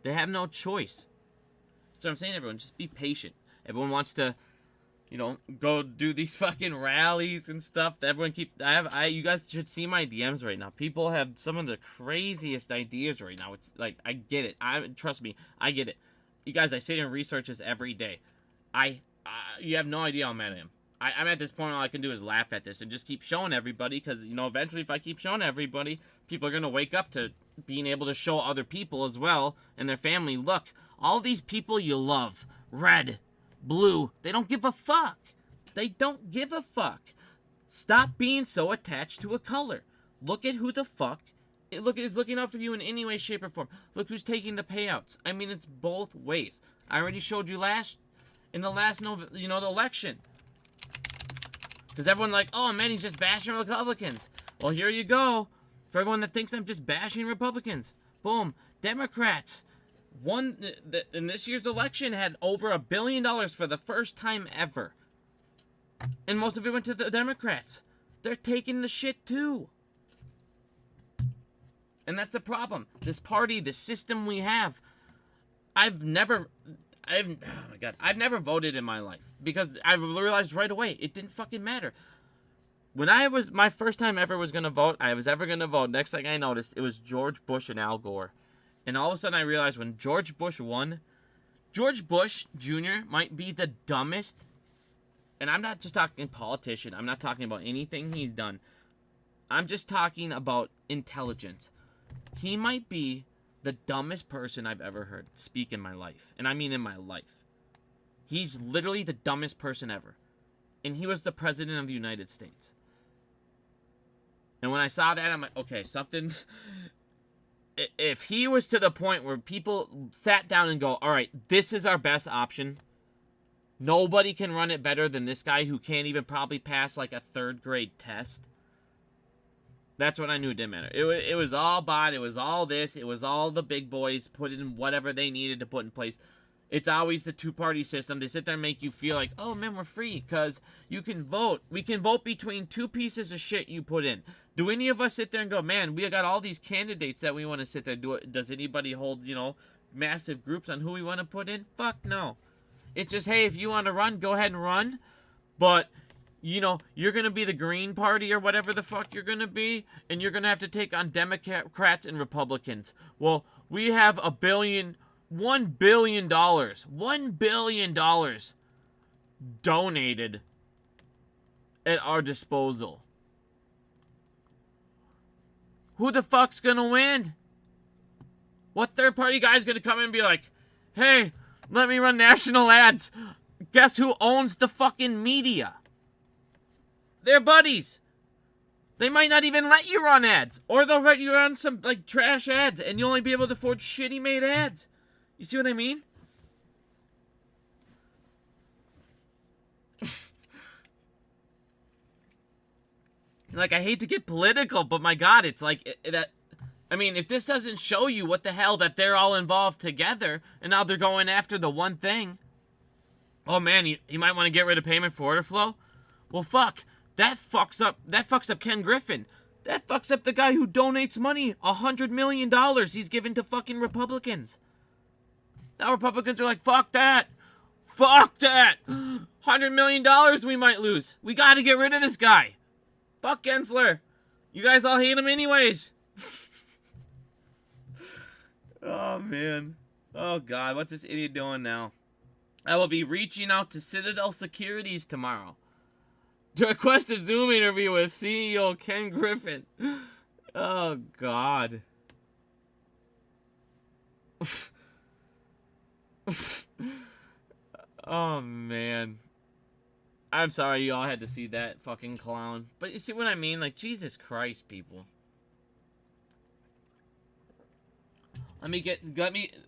They have no choice. So I'm saying, everyone, just be patient. Everyone wants to, go do these fucking rallies and stuff. Everyone you guys should see my DMs right now. People have some of the craziest ideas right now. It's like, I get it. Trust me, I get it. You guys, I sit and research this every day. You have no idea how mad I am. I'm at this point, all I can do is laugh at this and just keep showing everybody, because, eventually if I keep showing everybody, people are going to wake up to being able to show other people as well and their family, look, all these people you love, red, blue, they don't give a fuck. They don't give a fuck. Stop being so attached to a color. Look at who the fuck is looking out for you in any way, shape, or form. Look who's taking the payouts. I mean, it's both ways. I already showed you in the last the election. Because everyone like, oh man, he's just bashing Republicans. Well, here you go. For everyone that thinks I'm just bashing Republicans. Boom. Democrats won in this year's election, had over $1 billion for the first time ever. And most of it went to the Democrats. They're taking the shit too. And that's the problem. This party, this system we have, I've never voted in my life, because I realized right away it didn't fucking matter. When my first time ever was gonna vote, next thing I noticed, it was George Bush and Al Gore. And all of a sudden I realized when George Bush won, George Bush Jr. might be the dumbest, and I'm not just talking politician, I'm not talking about anything he's done. I'm just talking about intelligence. He might be the dumbest person I've ever heard speak in my life. And I mean in my life. He's literally the dumbest person ever. And he was the president of the United States. And when I saw that, I'm like, okay, something... If he was to the point where people sat down and go, all right, this is our best option. Nobody can run it better than this guy who can't even probably pass like a 3rd grade test. That's when I knew it didn't matter. It was all bot. It was all this. It was all the big boys put in whatever they needed to put in place. It's always the two-party system. They sit there and make you feel like, oh, man, we're free because you can vote. We can vote between 2 pieces of shit you put in. Do any of us sit there and go, man, we got all these candidates that we want to sit there and do it. Does anybody hold, massive groups on who we want to put in? Fuck no. It's just, hey, if you want to run, go ahead and run. But... you're going to be the Green Party or whatever the fuck you're going to be, and you're going to have to take on Democrats and Republicans. Well, we have $1 billion donated at our disposal. Who the fuck's going to win? What third party guy's going to come in and be like, hey, let me run national ads. Guess who owns the fucking media? They're buddies. They might not even let you run ads. Or they'll let you run some, trash ads. And you'll only be able to afford shitty made ads. You see what I mean? I hate to get political, but my God, it's that... I mean, if this doesn't show you what the hell that they're all involved together, and now they're going after the one thing. Oh, man, you might want to get rid of payment for order flow? Well, fuck. That fucks up Ken Griffin. That fucks up the guy who donates money. $100 million he's given to fucking Republicans. Now Republicans are like, fuck that. Fuck that. $100 million we might lose. We gotta get rid of this guy. Fuck Gensler. You guys all hate him anyways. Oh, man. Oh, God. What's this idiot doing now? I will be reaching out to Citadel Securities tomorrow to request a Zoom interview with CEO Ken Griffin. Oh, God. Oh, man. I'm sorry you all had to see that fucking clown. But you see what I mean? Jesus Christ, people. Let me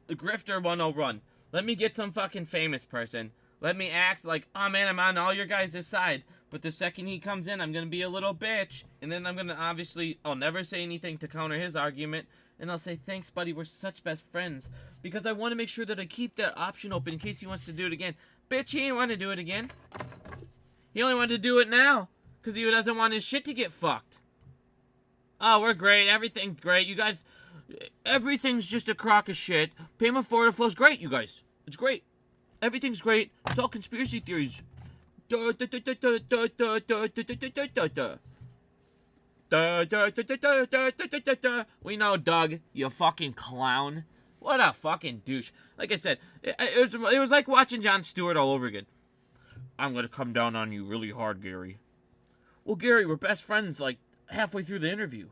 Grifter 101. Let me get some fucking famous person. Let me act like, oh man, I'm on all your guys' side. But the second he comes in, I'm going to be a little bitch. And then I'm going to I'll never say anything to counter his argument. And I'll say, thanks, buddy, we're such best friends. Because I want to make sure that I keep that option open in case he wants to do it again. Bitch, he didn't want to do it again. He only wanted to do it now. Because he doesn't want his shit to get fucked. Oh, we're great. Everything's great. You guys, everything's just a crock of shit. Payment for order flow's great, you guys. It's great. Everything's great. It's all conspiracy theories. We know, Doug. You fucking clown. What a fucking douche. Like I said, it was like watching Jon Stewart all over again. I'm gonna come down on you really hard, Gary. Well, Gary, we're best friends like halfway through the interview.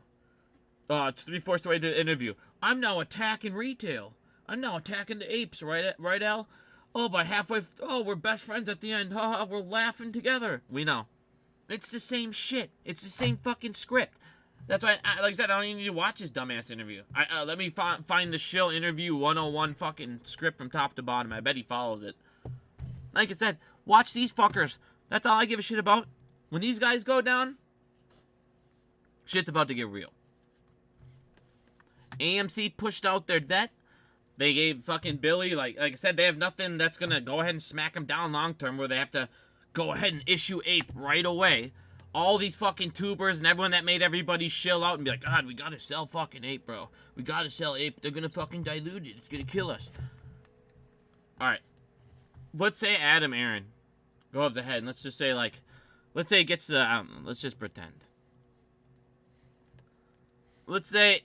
It's 3/4 way through the interview. I'm now attacking retail. I'm now attacking the apes, right, Al? Oh, by halfway, we're best friends at the end. Haha, we're laughing together. We know. It's the same shit. It's the same fucking script. That's why, like I said, I don't even need to watch his dumbass interview. Let me find the Shill interview 101 fucking script from top to bottom. I bet he follows it. Like I said, watch these fuckers. That's all I give a shit about. When these guys go down, shit's about to get real. AMC pushed out their debt. They gave fucking Billy, like I said, they have nothing that's going to go ahead and smack them down long term where they have to go ahead and issue ape right away. All these fucking tubers and everyone that made everybody shill out and be like, God, we got to sell fucking ape, bro. We got to sell ape. They're going to fucking dilute it. It's going to kill us. All right. Let's say Adam Aaron goes ahead and let's just say, like, let's say it gets to, I don't know, let's just pretend. Let's say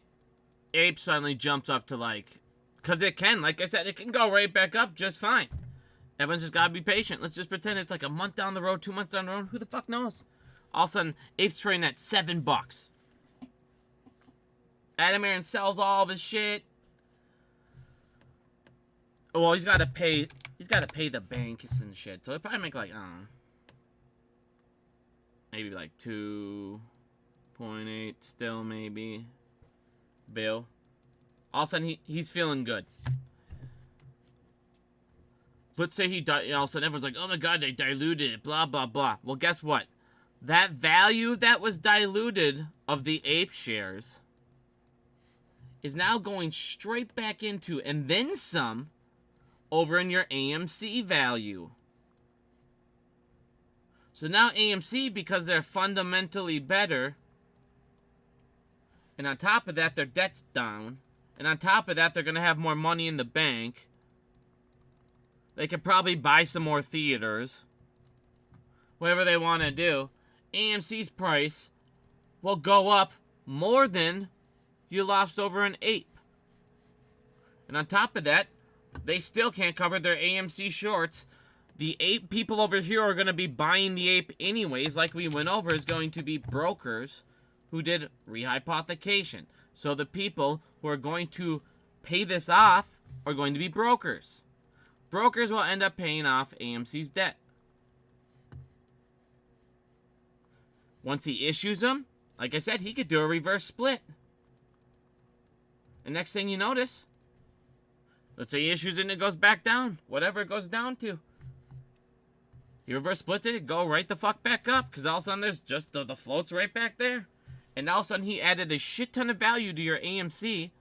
ape suddenly jumps up to, like, because it can, like I said, it can go right back up just fine. Everyone's just got to be patient. Let's just pretend it's like a month down the road, 2 months down the road. Who the fuck knows? All of a sudden, ape's trading at $7. Adam Aaron sells all of his shit. Well, he's got to pay the banks and shit. So it'll probably make like, I don't know, maybe like 2.8 still maybe. Bill. All of a sudden, he's feeling good. Let's say all of a sudden everyone's like, oh my God, they diluted it, blah, blah, blah. Well, guess what? That value that was diluted of the ape shares is now going straight back into, and then some, over in your AMC value. So now AMC, because they're fundamentally better, and on top of that, their debt's down, and on top of that, they're going to have more money in the bank. They could probably buy some more theaters. Whatever they want to do. AMC's price will go up more than you lost over an ape. And on top of that, they still can't cover their AMC shorts. The ape people over here are going to be buying the ape anyways, like we went over, is going to be brokers who did rehypothecation. So the people who are going to pay this off are going to be brokers. Brokers will end up paying off AMC's debt. Once he issues them, like I said, he could do a reverse split. And next thing you notice, let's say he issues it and it goes back down. Whatever it goes down to. He reverse splits it, go right the fuck back up. Because all of a sudden there's just the floats right back there. And all of a sudden he added a shit ton of value to your AMC.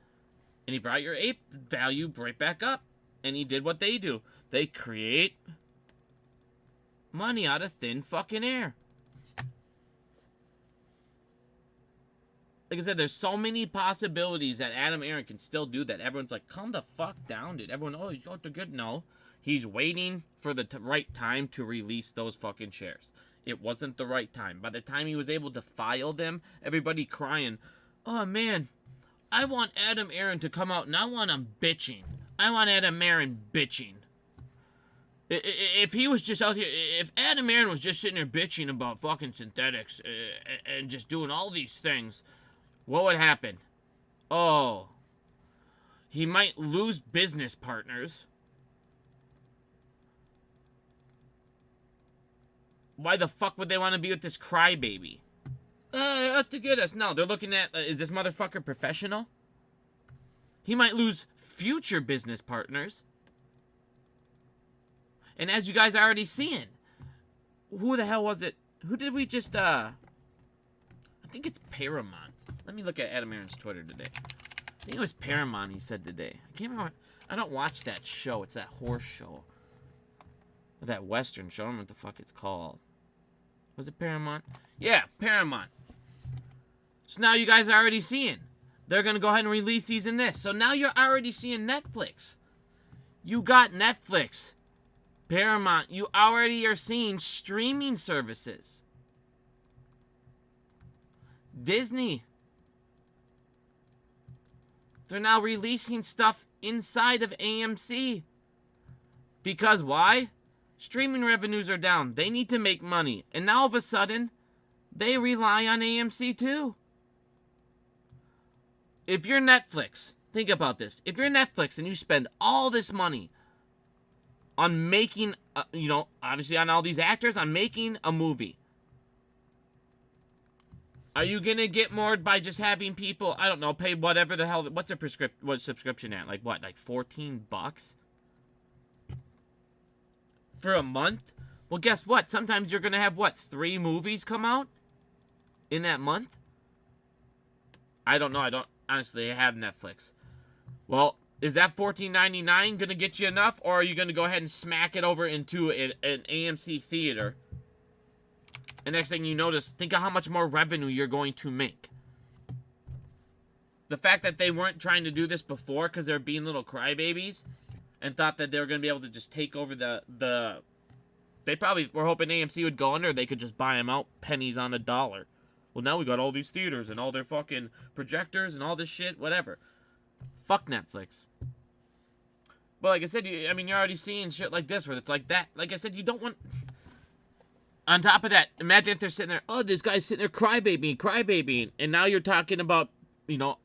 And he brought your ape value right back up. And he did what they do. They create money out of thin fucking air. Like I said, there's so many possibilities that Adam Aaron can still do that. Everyone's like, calm the fuck down, dude. Everyone, oh, he's got the good. No. He's waiting for the right time to release those fucking shares. It wasn't the right time. By the time he was able to file them, everybody crying, oh, man, I want Adam Aaron to come out and I want him bitching. I want Adam Aaron bitching. If he was just out here, if Adam Aaron was just sitting there bitching about fucking synthetics and just doing all these things, what would happen? Oh, he might lose business partners. Why the fuck would they want to be with this crybaby? Out to get us. No, they're looking at, is this motherfucker professional? He might lose future business partners. And as you guys are already seeing, who the hell was it? Who did we just, I think it's Paramount. Let me look at Adam Aaron's Twitter today. I think it was Paramount he said today. I can't remember. I don't watch that show. It's that horse show. Or that Western show. I don't know what the fuck it's called. Was it Paramount? Yeah, Paramount. So now you guys are already seeing. They're going to go ahead and release these in this. So now you're already seeing Netflix. You got Netflix Paramount, you already are seeing streaming services. Disney, they're now releasing stuff inside of AMC. Because why? Streaming revenues are down. They need to make money. And now all of a sudden, they rely on AMC too. If you're Netflix, think about this. If you're Netflix and you spend all this money on making, obviously on all these actors, on making a movie, are you going to get more by just having people, I don't know, pay whatever the hell, what's subscription at? Like what, like $14? For a month? Well, guess what? Sometimes you're going to have, 3 movies come out in that month? I don't know. I don't honestly have Netflix. Well, is that $14.99 going to get you enough? Or are you going to go ahead and smack it over into an AMC theater? And next thing you notice, think of how much more revenue you're going to make. The fact that they weren't trying to do this before because they're being little crybabies and thought that they were going to be able to just take over the... They probably were hoping AMC would go under. They could just buy them out pennies on the dollar. Well, now we got all these theaters and all their fucking projectors and all this shit, whatever. Fuck Netflix. But like I said, you're already seeing shit like this where it's like that. Like I said, you don't want... On top of that, imagine if they're sitting there, oh, this guy's sitting there crybabying. And now you're talking about,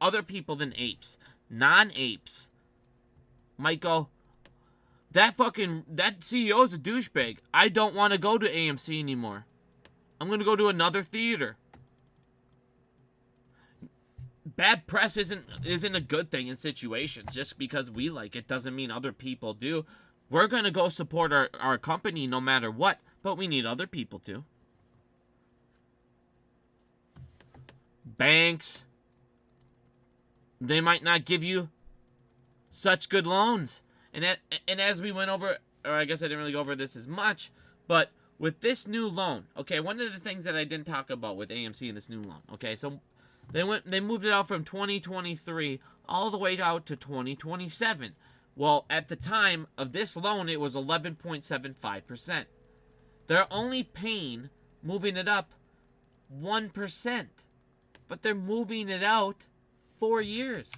other people than apes. Non-apes. Might go, that CEO is a douchebag. I don't want to go to AMC anymore. I'm going to go to another theater. Bad press isn't a good thing in situations. Just because we like it doesn't mean other people do. We're going to go support our company no matter what. But we need other people to. Banks. They might not give you such good loans. And as we went over, or I guess I didn't really go over this as much, but with this new loan, okay, one of the things that I didn't talk about with AMC and this new loan, okay, so they moved it out from 2023 all the way out to 2027. Well, at the time of this loan, it was 11.75%. They're only paying, moving it up, 1%. But they're moving it out 4 years.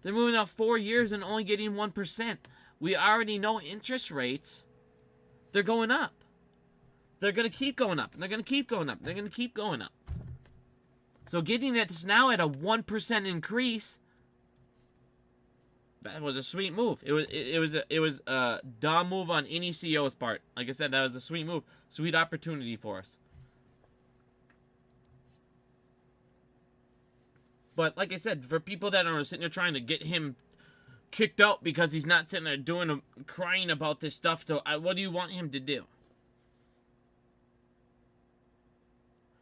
They're moving out 4 years and only getting 1%. We already know interest rates, they're going up. They're going to keep going up. And they're going to keep going up. They're going to keep going up. So getting it now at a 1% increase... That was a sweet move. It was a dumb move on any CEO's part. Like I said, that was a sweet move. Sweet opportunity for us. But like I said, for people that are sitting there trying to get him kicked out because he's not sitting there crying about this stuff, so what do you want him to do?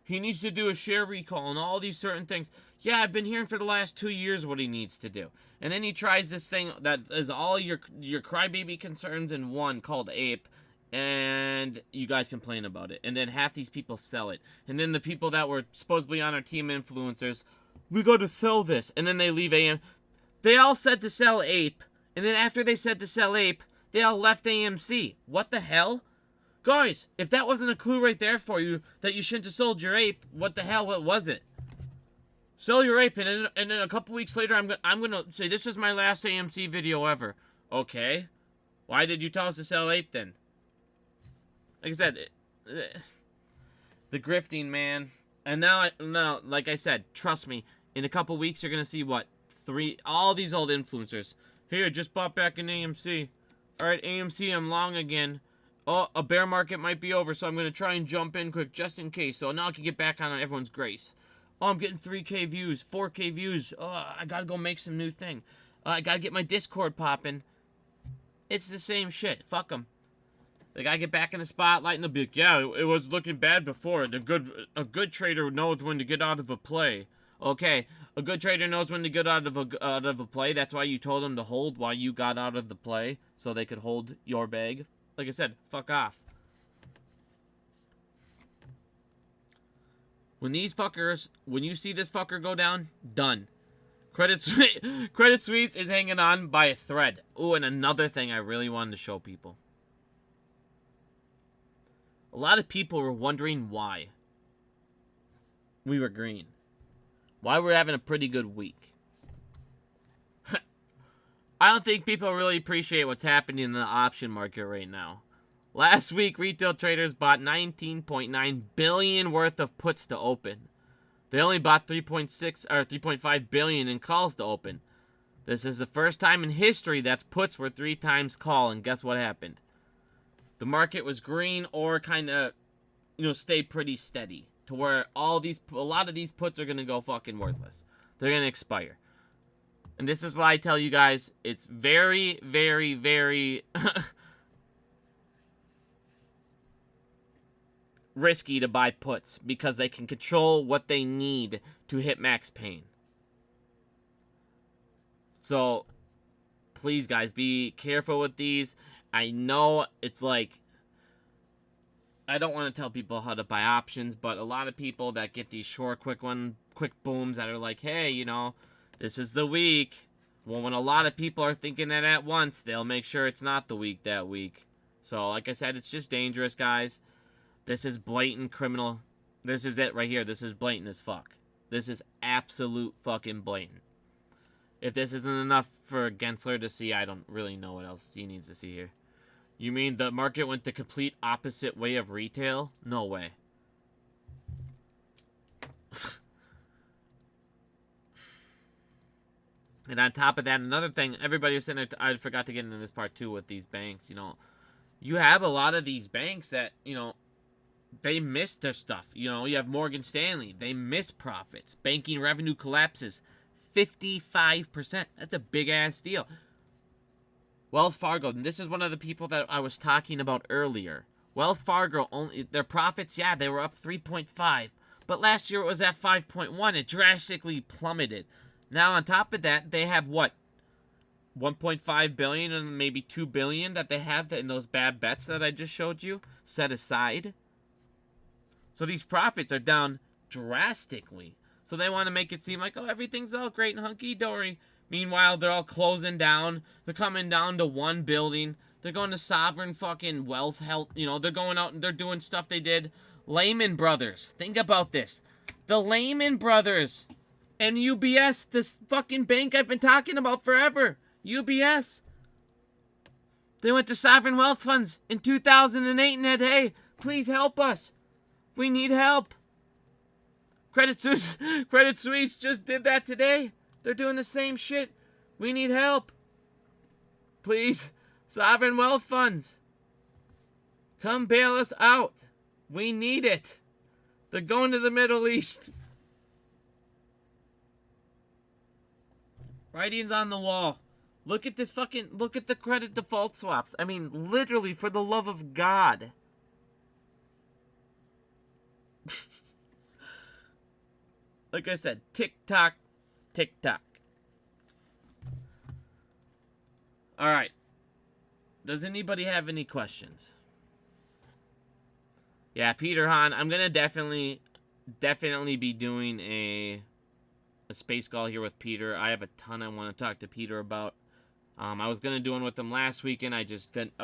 He needs to do a share recall and all these certain things. Yeah, I've been hearing for the last 2 years what he needs to do. And then he tries this thing that is all your crybaby concerns in one called Ape. And you guys complain about it. And then half these people sell it. And then the people that were supposedly on our team influencers, we got to sell this. And then they leave AM. They all said to sell Ape. And then after they said to sell Ape, they all left AMC. What the hell? Guys, if that wasn't a clue right there for you that you shouldn't have sold your ape, what the hell? What was it? Sell your ape, and then a couple weeks later, I'm gonna say this is my last AMC video ever. Okay, why did you tell us to sell ape then? Like I said, the grifting, man. And now, like I said, trust me, in a couple weeks you're gonna see what all these old influencers. Here, just bought back in AMC. All right, AMC, I'm long again. Oh, a bear market might be over, so I'm going to try and jump in quick just in case. So now I can get back on everyone's grace. Oh, I'm getting 3K views, 4K views. Oh, I got to go make some new thing. I got to get my Discord popping. It's the same shit. Fuck them. They got to get back in the spotlight and they'll be like, yeah, it was looking bad before. A good trader knows when to get out of a play. Okay, a good trader knows when to get out of a play. That's why you told them to hold while you got out of the play so they could hold your bag. Like I said, fuck off. When you see this fucker go down, done. Credit Suisse is hanging on by a thread. Ooh, and another thing I really wanted to show people. A lot of people were wondering why we were green. Why we're having a pretty good week. I don't think people really appreciate what's happening in the option market right now. Last week, retail traders bought $19.9 billion worth of puts to open. They only bought 3.5 billion in calls to open. This is the first time in history that puts were 3 times call, and guess what happened? The market was green or kind of, stayed pretty steady to where a lot of these puts are going to go fucking worthless. They're going to expire. And this is why I tell you guys, it's very, very, very risky to buy puts because they can control what they need to hit max pain. So, please, guys, be careful with these. I know it's like, I don't want to tell people how to buy options, but a lot of people that get these short, quick booms that are like, hey, this is the week. Well, when a lot of people are thinking that at once, they'll make sure it's not the week that week. So, like I said, it's just dangerous, guys. This is blatant criminal. This is it right here. This is blatant as fuck. This is absolute fucking blatant. If this isn't enough for Gensler to see, I don't really know what else he needs to see here. You mean the market went the complete opposite way of retail? No way. And on top of that, another thing, everybody was sitting there, I forgot to get into this part too with these banks, You have a lot of these banks that, they miss their stuff. You have Morgan Stanley. They miss profits. Banking revenue collapses 55%. That's a big-ass deal. Wells Fargo, and this is one of the people that I was talking about earlier. Wells Fargo, their profits, yeah, they were up 3.5. But last year it was at 5.1. It drastically plummeted. Now, on top of that, they have what? 1.5 billion and maybe 2 billion that they have in those bad bets that I just showed you set aside. So these profits are down drastically. So they want to make it seem like, oh, everything's all great and hunky-dory. Meanwhile, they're all closing down. They're coming down to one building. They're going to sovereign fucking wealth health. They're going out and they're doing stuff they did. Lehman Brothers. Think about this. The Lehman Brothers and UBS, this fucking bank I've been talking about forever. UBS. They went to sovereign wealth funds in 2008 and said, hey, please help us. We need help. Credit Suisse just did that today. They're doing the same shit. We need help. Please, sovereign wealth funds. Come bail us out. We need it. They're going to the Middle East. Writing's on the wall. Look at the credit default swaps. I mean, literally, for the love of God. Like I said, tick-tock, tick-tock. Alright. Does anybody have any questions? Yeah, Peter Hahn, I'm going to definitely be doing a space call here with Peter. I have a ton I want to talk to Peter about. I was going to do one with him last weekend. I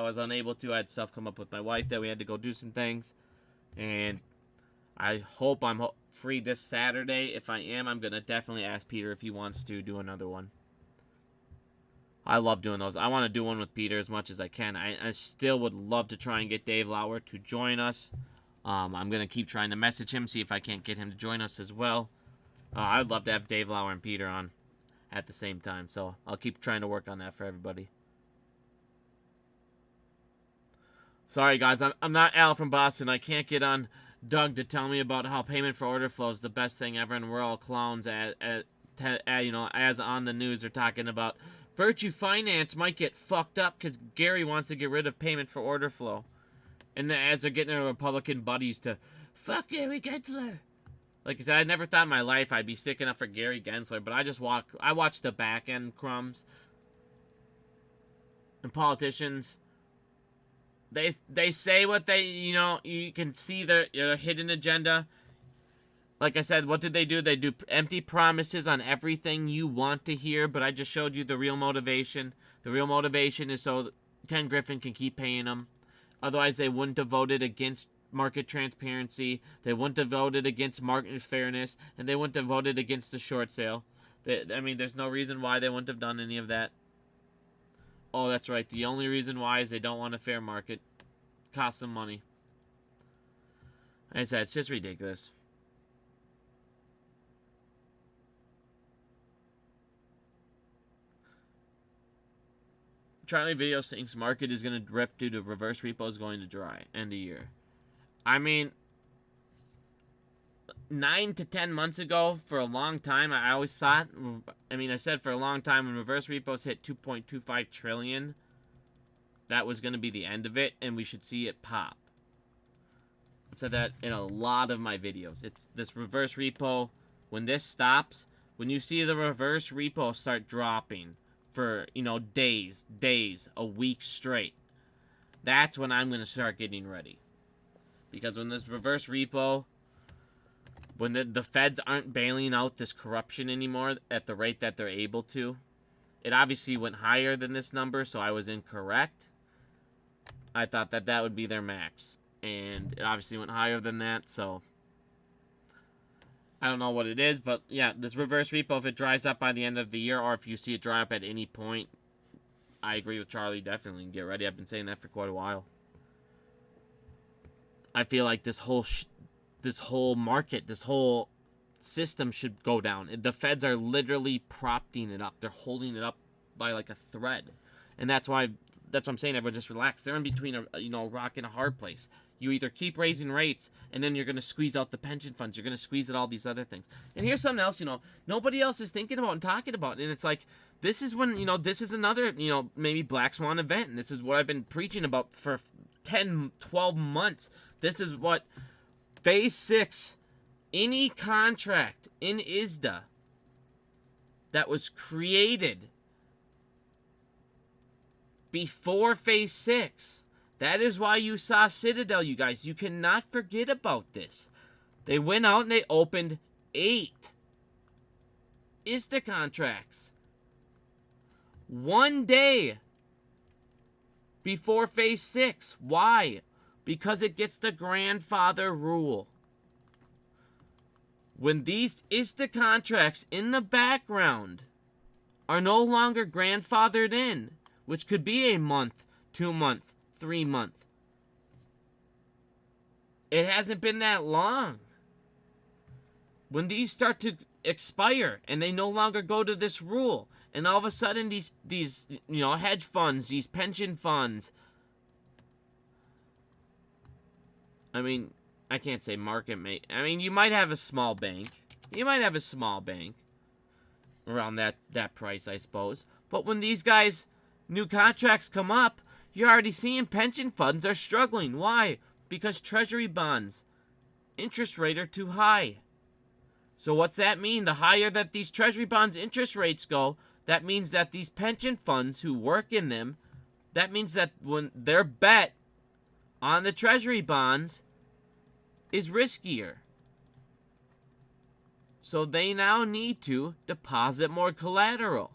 was unable to. I had stuff come up with my wife that we had to go do some things. And I hope I'm free this Saturday. If I am, I'm going to definitely ask Peter if he wants to do another one. I love doing those. I want to do one with Peter as much as I can. I still would love to try and get Dave Lauer to join us. I'm going to keep trying to message him, see if I can't get him to join us as well. I'd love to have Dave Lauer and Peter on at the same time. So I'll keep trying to work on that for everybody. Sorry, guys. I'm not Al from Boston. I can't get on Doug to tell me about how payment for order flow is the best thing ever, and we're all clowns as on the news they're talking about Virtue Finance might get fucked up because Gary wants to get rid of payment for order flow. And as they're getting their Republican buddies to fuck Gary Gensler. Like I said, I never thought in my life I'd be sticking up for Gary Gensler, but I watch the back end crumbs. And politicians, they say what they, you can see their hidden agenda. Like I said, what did they do? They do empty promises on everything you want to hear, but I just showed you the real motivation. The real motivation is so Ken Griffin can keep paying them. Otherwise, they wouldn't have voted against market transparency. They wouldn't have voted against market fairness, and they wouldn't have voted against the short sale. There's no reason why they wouldn't have done any of that. Oh, that's right. The only reason why is they don't want a fair market. Costs them money. Like I said, it's just ridiculous. Charlie Video thinks market is going to rip due to reverse repo is going to dry end of year. I mean, 9 to 10 months ago, for a long time, I always thought, I said for a long time when reverse repos hit 2.25 trillion, that was going to be the end of it, and we should see it pop. I've said that in a lot of my videos. This reverse repo, when this stops, when you see the reverse repo start dropping for, days, a week straight, that's when I'm going to start getting ready. Because when this reverse repo, when the feds aren't bailing out this corruption anymore at the rate that they're able to, it obviously went higher than this number, so I was incorrect. I thought that would be their max. And it obviously went higher than that, so I don't know what it is, but yeah, this reverse repo, if it dries up by the end of the year, or if you see it dry up at any point, I agree with Charlie, definitely get ready. I've been saying that for quite a while. I feel like this whole market, this whole system should go down. The feds are literally propping it up. They're holding it up by like a thread, and that's what I'm saying. Everyone just relax. They're in between a rock and a hard place. You either keep raising rates, and then you're going to squeeze out the pension funds. You're going to squeeze out all these other things. And here's something else, nobody else is thinking about and talking about. And it's like, this is when, this is another, maybe black swan event. And this is what I've been preaching about for 10, 12 months. This is what Phase 6, any contract in ISDA that was created before Phase 6, that is why you saw Citadel, you guys. You cannot forget about this. They went out and they opened 8 ISDA contracts. One day before Phase 6. Why? Because it gets the grandfather rule. When these ISDA contracts in the background are no longer grandfathered in, which could be a month, 2 month, 3 month. It hasn't been that long. When these start to expire and they no longer go to this rule, and all of a sudden these hedge funds, these pension funds, I can't say market make. You might have a small bank. You might have a small bank around that price, I suppose. But when these guys, new contracts come up, you're already seeing pension funds are struggling. Why? Because treasury bonds, interest rate are too high. So what's that mean? The higher that these treasury bonds interest rates go, that means that these pension funds who work in them, that means that when their bet on the treasury bonds is riskier. So they now need to deposit more collateral.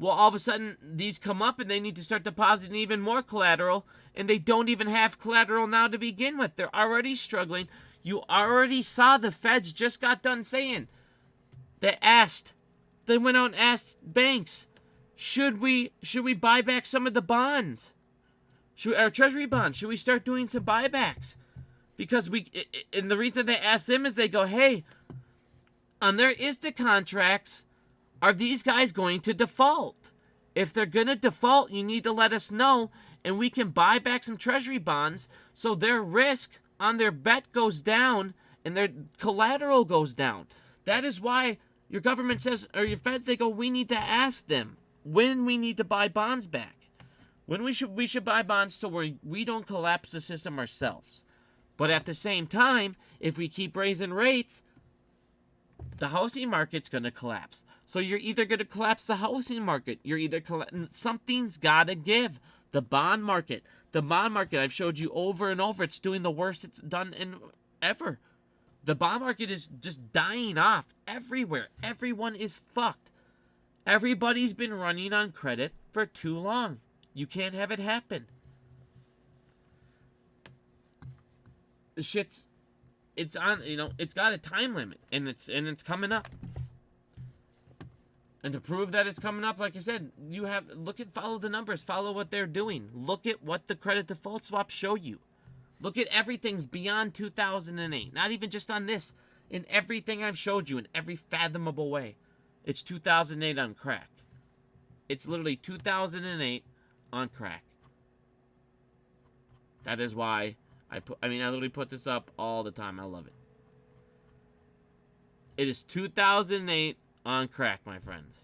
Well, all of a sudden, these come up and they need to start depositing even more collateral, and they don't even have collateral now to begin with. They're already struggling. You already saw the feds just got done saying, they went out and asked banks, should we buy back some of the bonds? Our treasury bonds, should we start doing some buybacks? Because and the reason they asked them is they go, hey, on their ISDA contracts, are these guys going to default? If they're going to default, you need to let us know, and we can buy back some treasury bonds so their risk on their bet goes down and their collateral goes down. That is why your government says, or your feds, they go, we need to ask them when we need to buy bonds back. When we should buy bonds so we don't collapse the system ourselves. But at the same time, if we keep raising rates, the housing market's going to collapse. So you're either going to collapse the housing market, something's got to give. The bond market, I've showed you over and over, it's doing the worst it's done in ever. The bond market is just dying off everywhere. Everyone is fucked. Everybody's been running on credit for too long. You can't have it happen. The shit's, it's on, it's got a time limit, and it's coming up. And to prove that it's coming up, like I said, follow the numbers, follow what they're doing. Look at what the credit default swaps show you. Look at everything's beyond 2008. Not even just on this. In everything I've showed you, in every fathomable way. It's 2008 on crack. It's literally 2008 on crack. That is why I literally put this up all the time. I love it. It is 2008 on crack, my friends.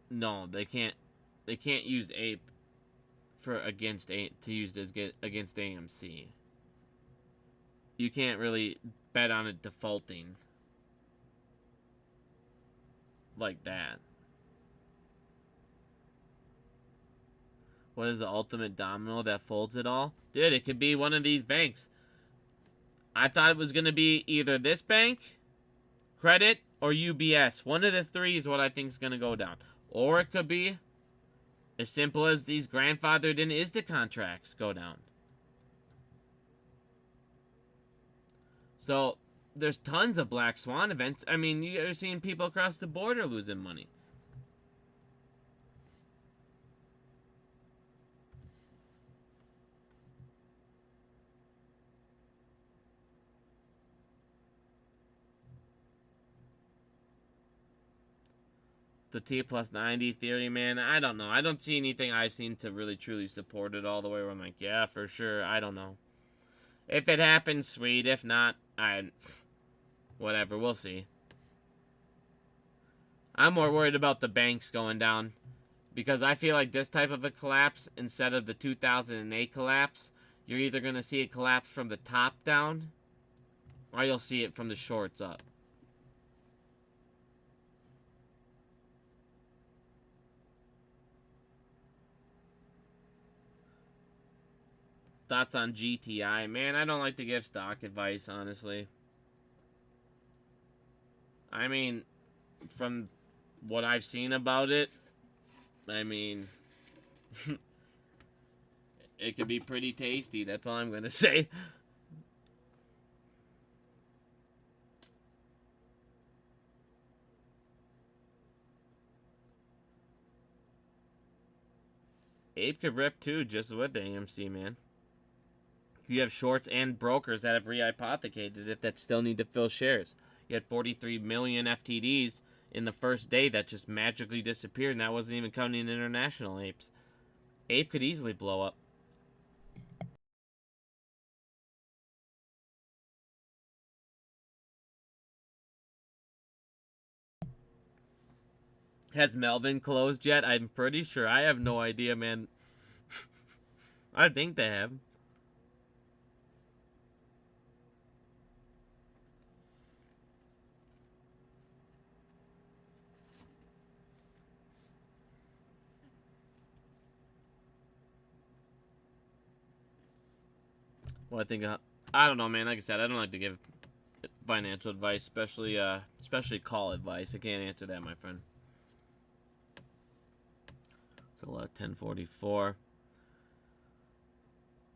No, they can't use ape against AMC. You can't really bet on it defaulting like that. What is the ultimate domino that folds it all? Dude, it could be one of these banks. I thought it was going to be either this bank, Credit, or UBS. One of the three is what I think is going to go down. Or it could be as simple as these grandfathered in ISDA contracts go down. So, there's tons of black swan events. I mean, you're seeing people across the border losing money. The T plus 90 theory, man, I don't know. I don't see anything I've seen to really truly support it all the way where I'm like, yeah, for sure. I don't know. If it happens, sweet. If not, whatever. We'll see. I'm more worried about the banks going down, because I feel like this type of a collapse, instead of the 2008 collapse, you're either going to see a collapse from the top down, or you'll see it from the shorts up. Thoughts on GTI? Man, I don't like to give stock advice, honestly. I mean, from what I've seen about it, I mean, it could be pretty tasty. That's all I'm going to say. Ape could rip too, just with the AMC, man. You have shorts and brokers that have rehypothecated it that still need to fill shares. You had 43 million FTDs in the first day that just magically disappeared, and that wasn't even counting international apes. Ape could easily blow up. Has Melvin closed yet? I'm pretty sure. I have no idea, man. I think they have. Well, I don't know, man. Like I said, I don't like to give financial advice, especially call advice. I can't answer that, my friend. So 10:44.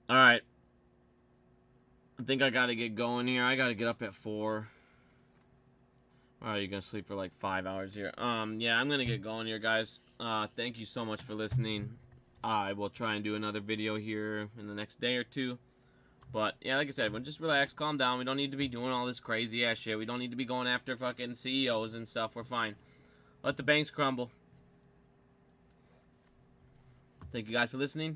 All right. I think I gotta get going here. I gotta get up at 4. All right, you're gonna sleep for like 5 hours here. Yeah, I'm gonna get going here, guys. Thank you so much for listening. I will try and do another video here in the next day or two. But, yeah, like I said, everyone just relax, calm down. We don't need to be doing all this crazy-ass shit. We don't need to be going after fucking CEOs and stuff. We're fine. Let the banks crumble. Thank you guys for listening.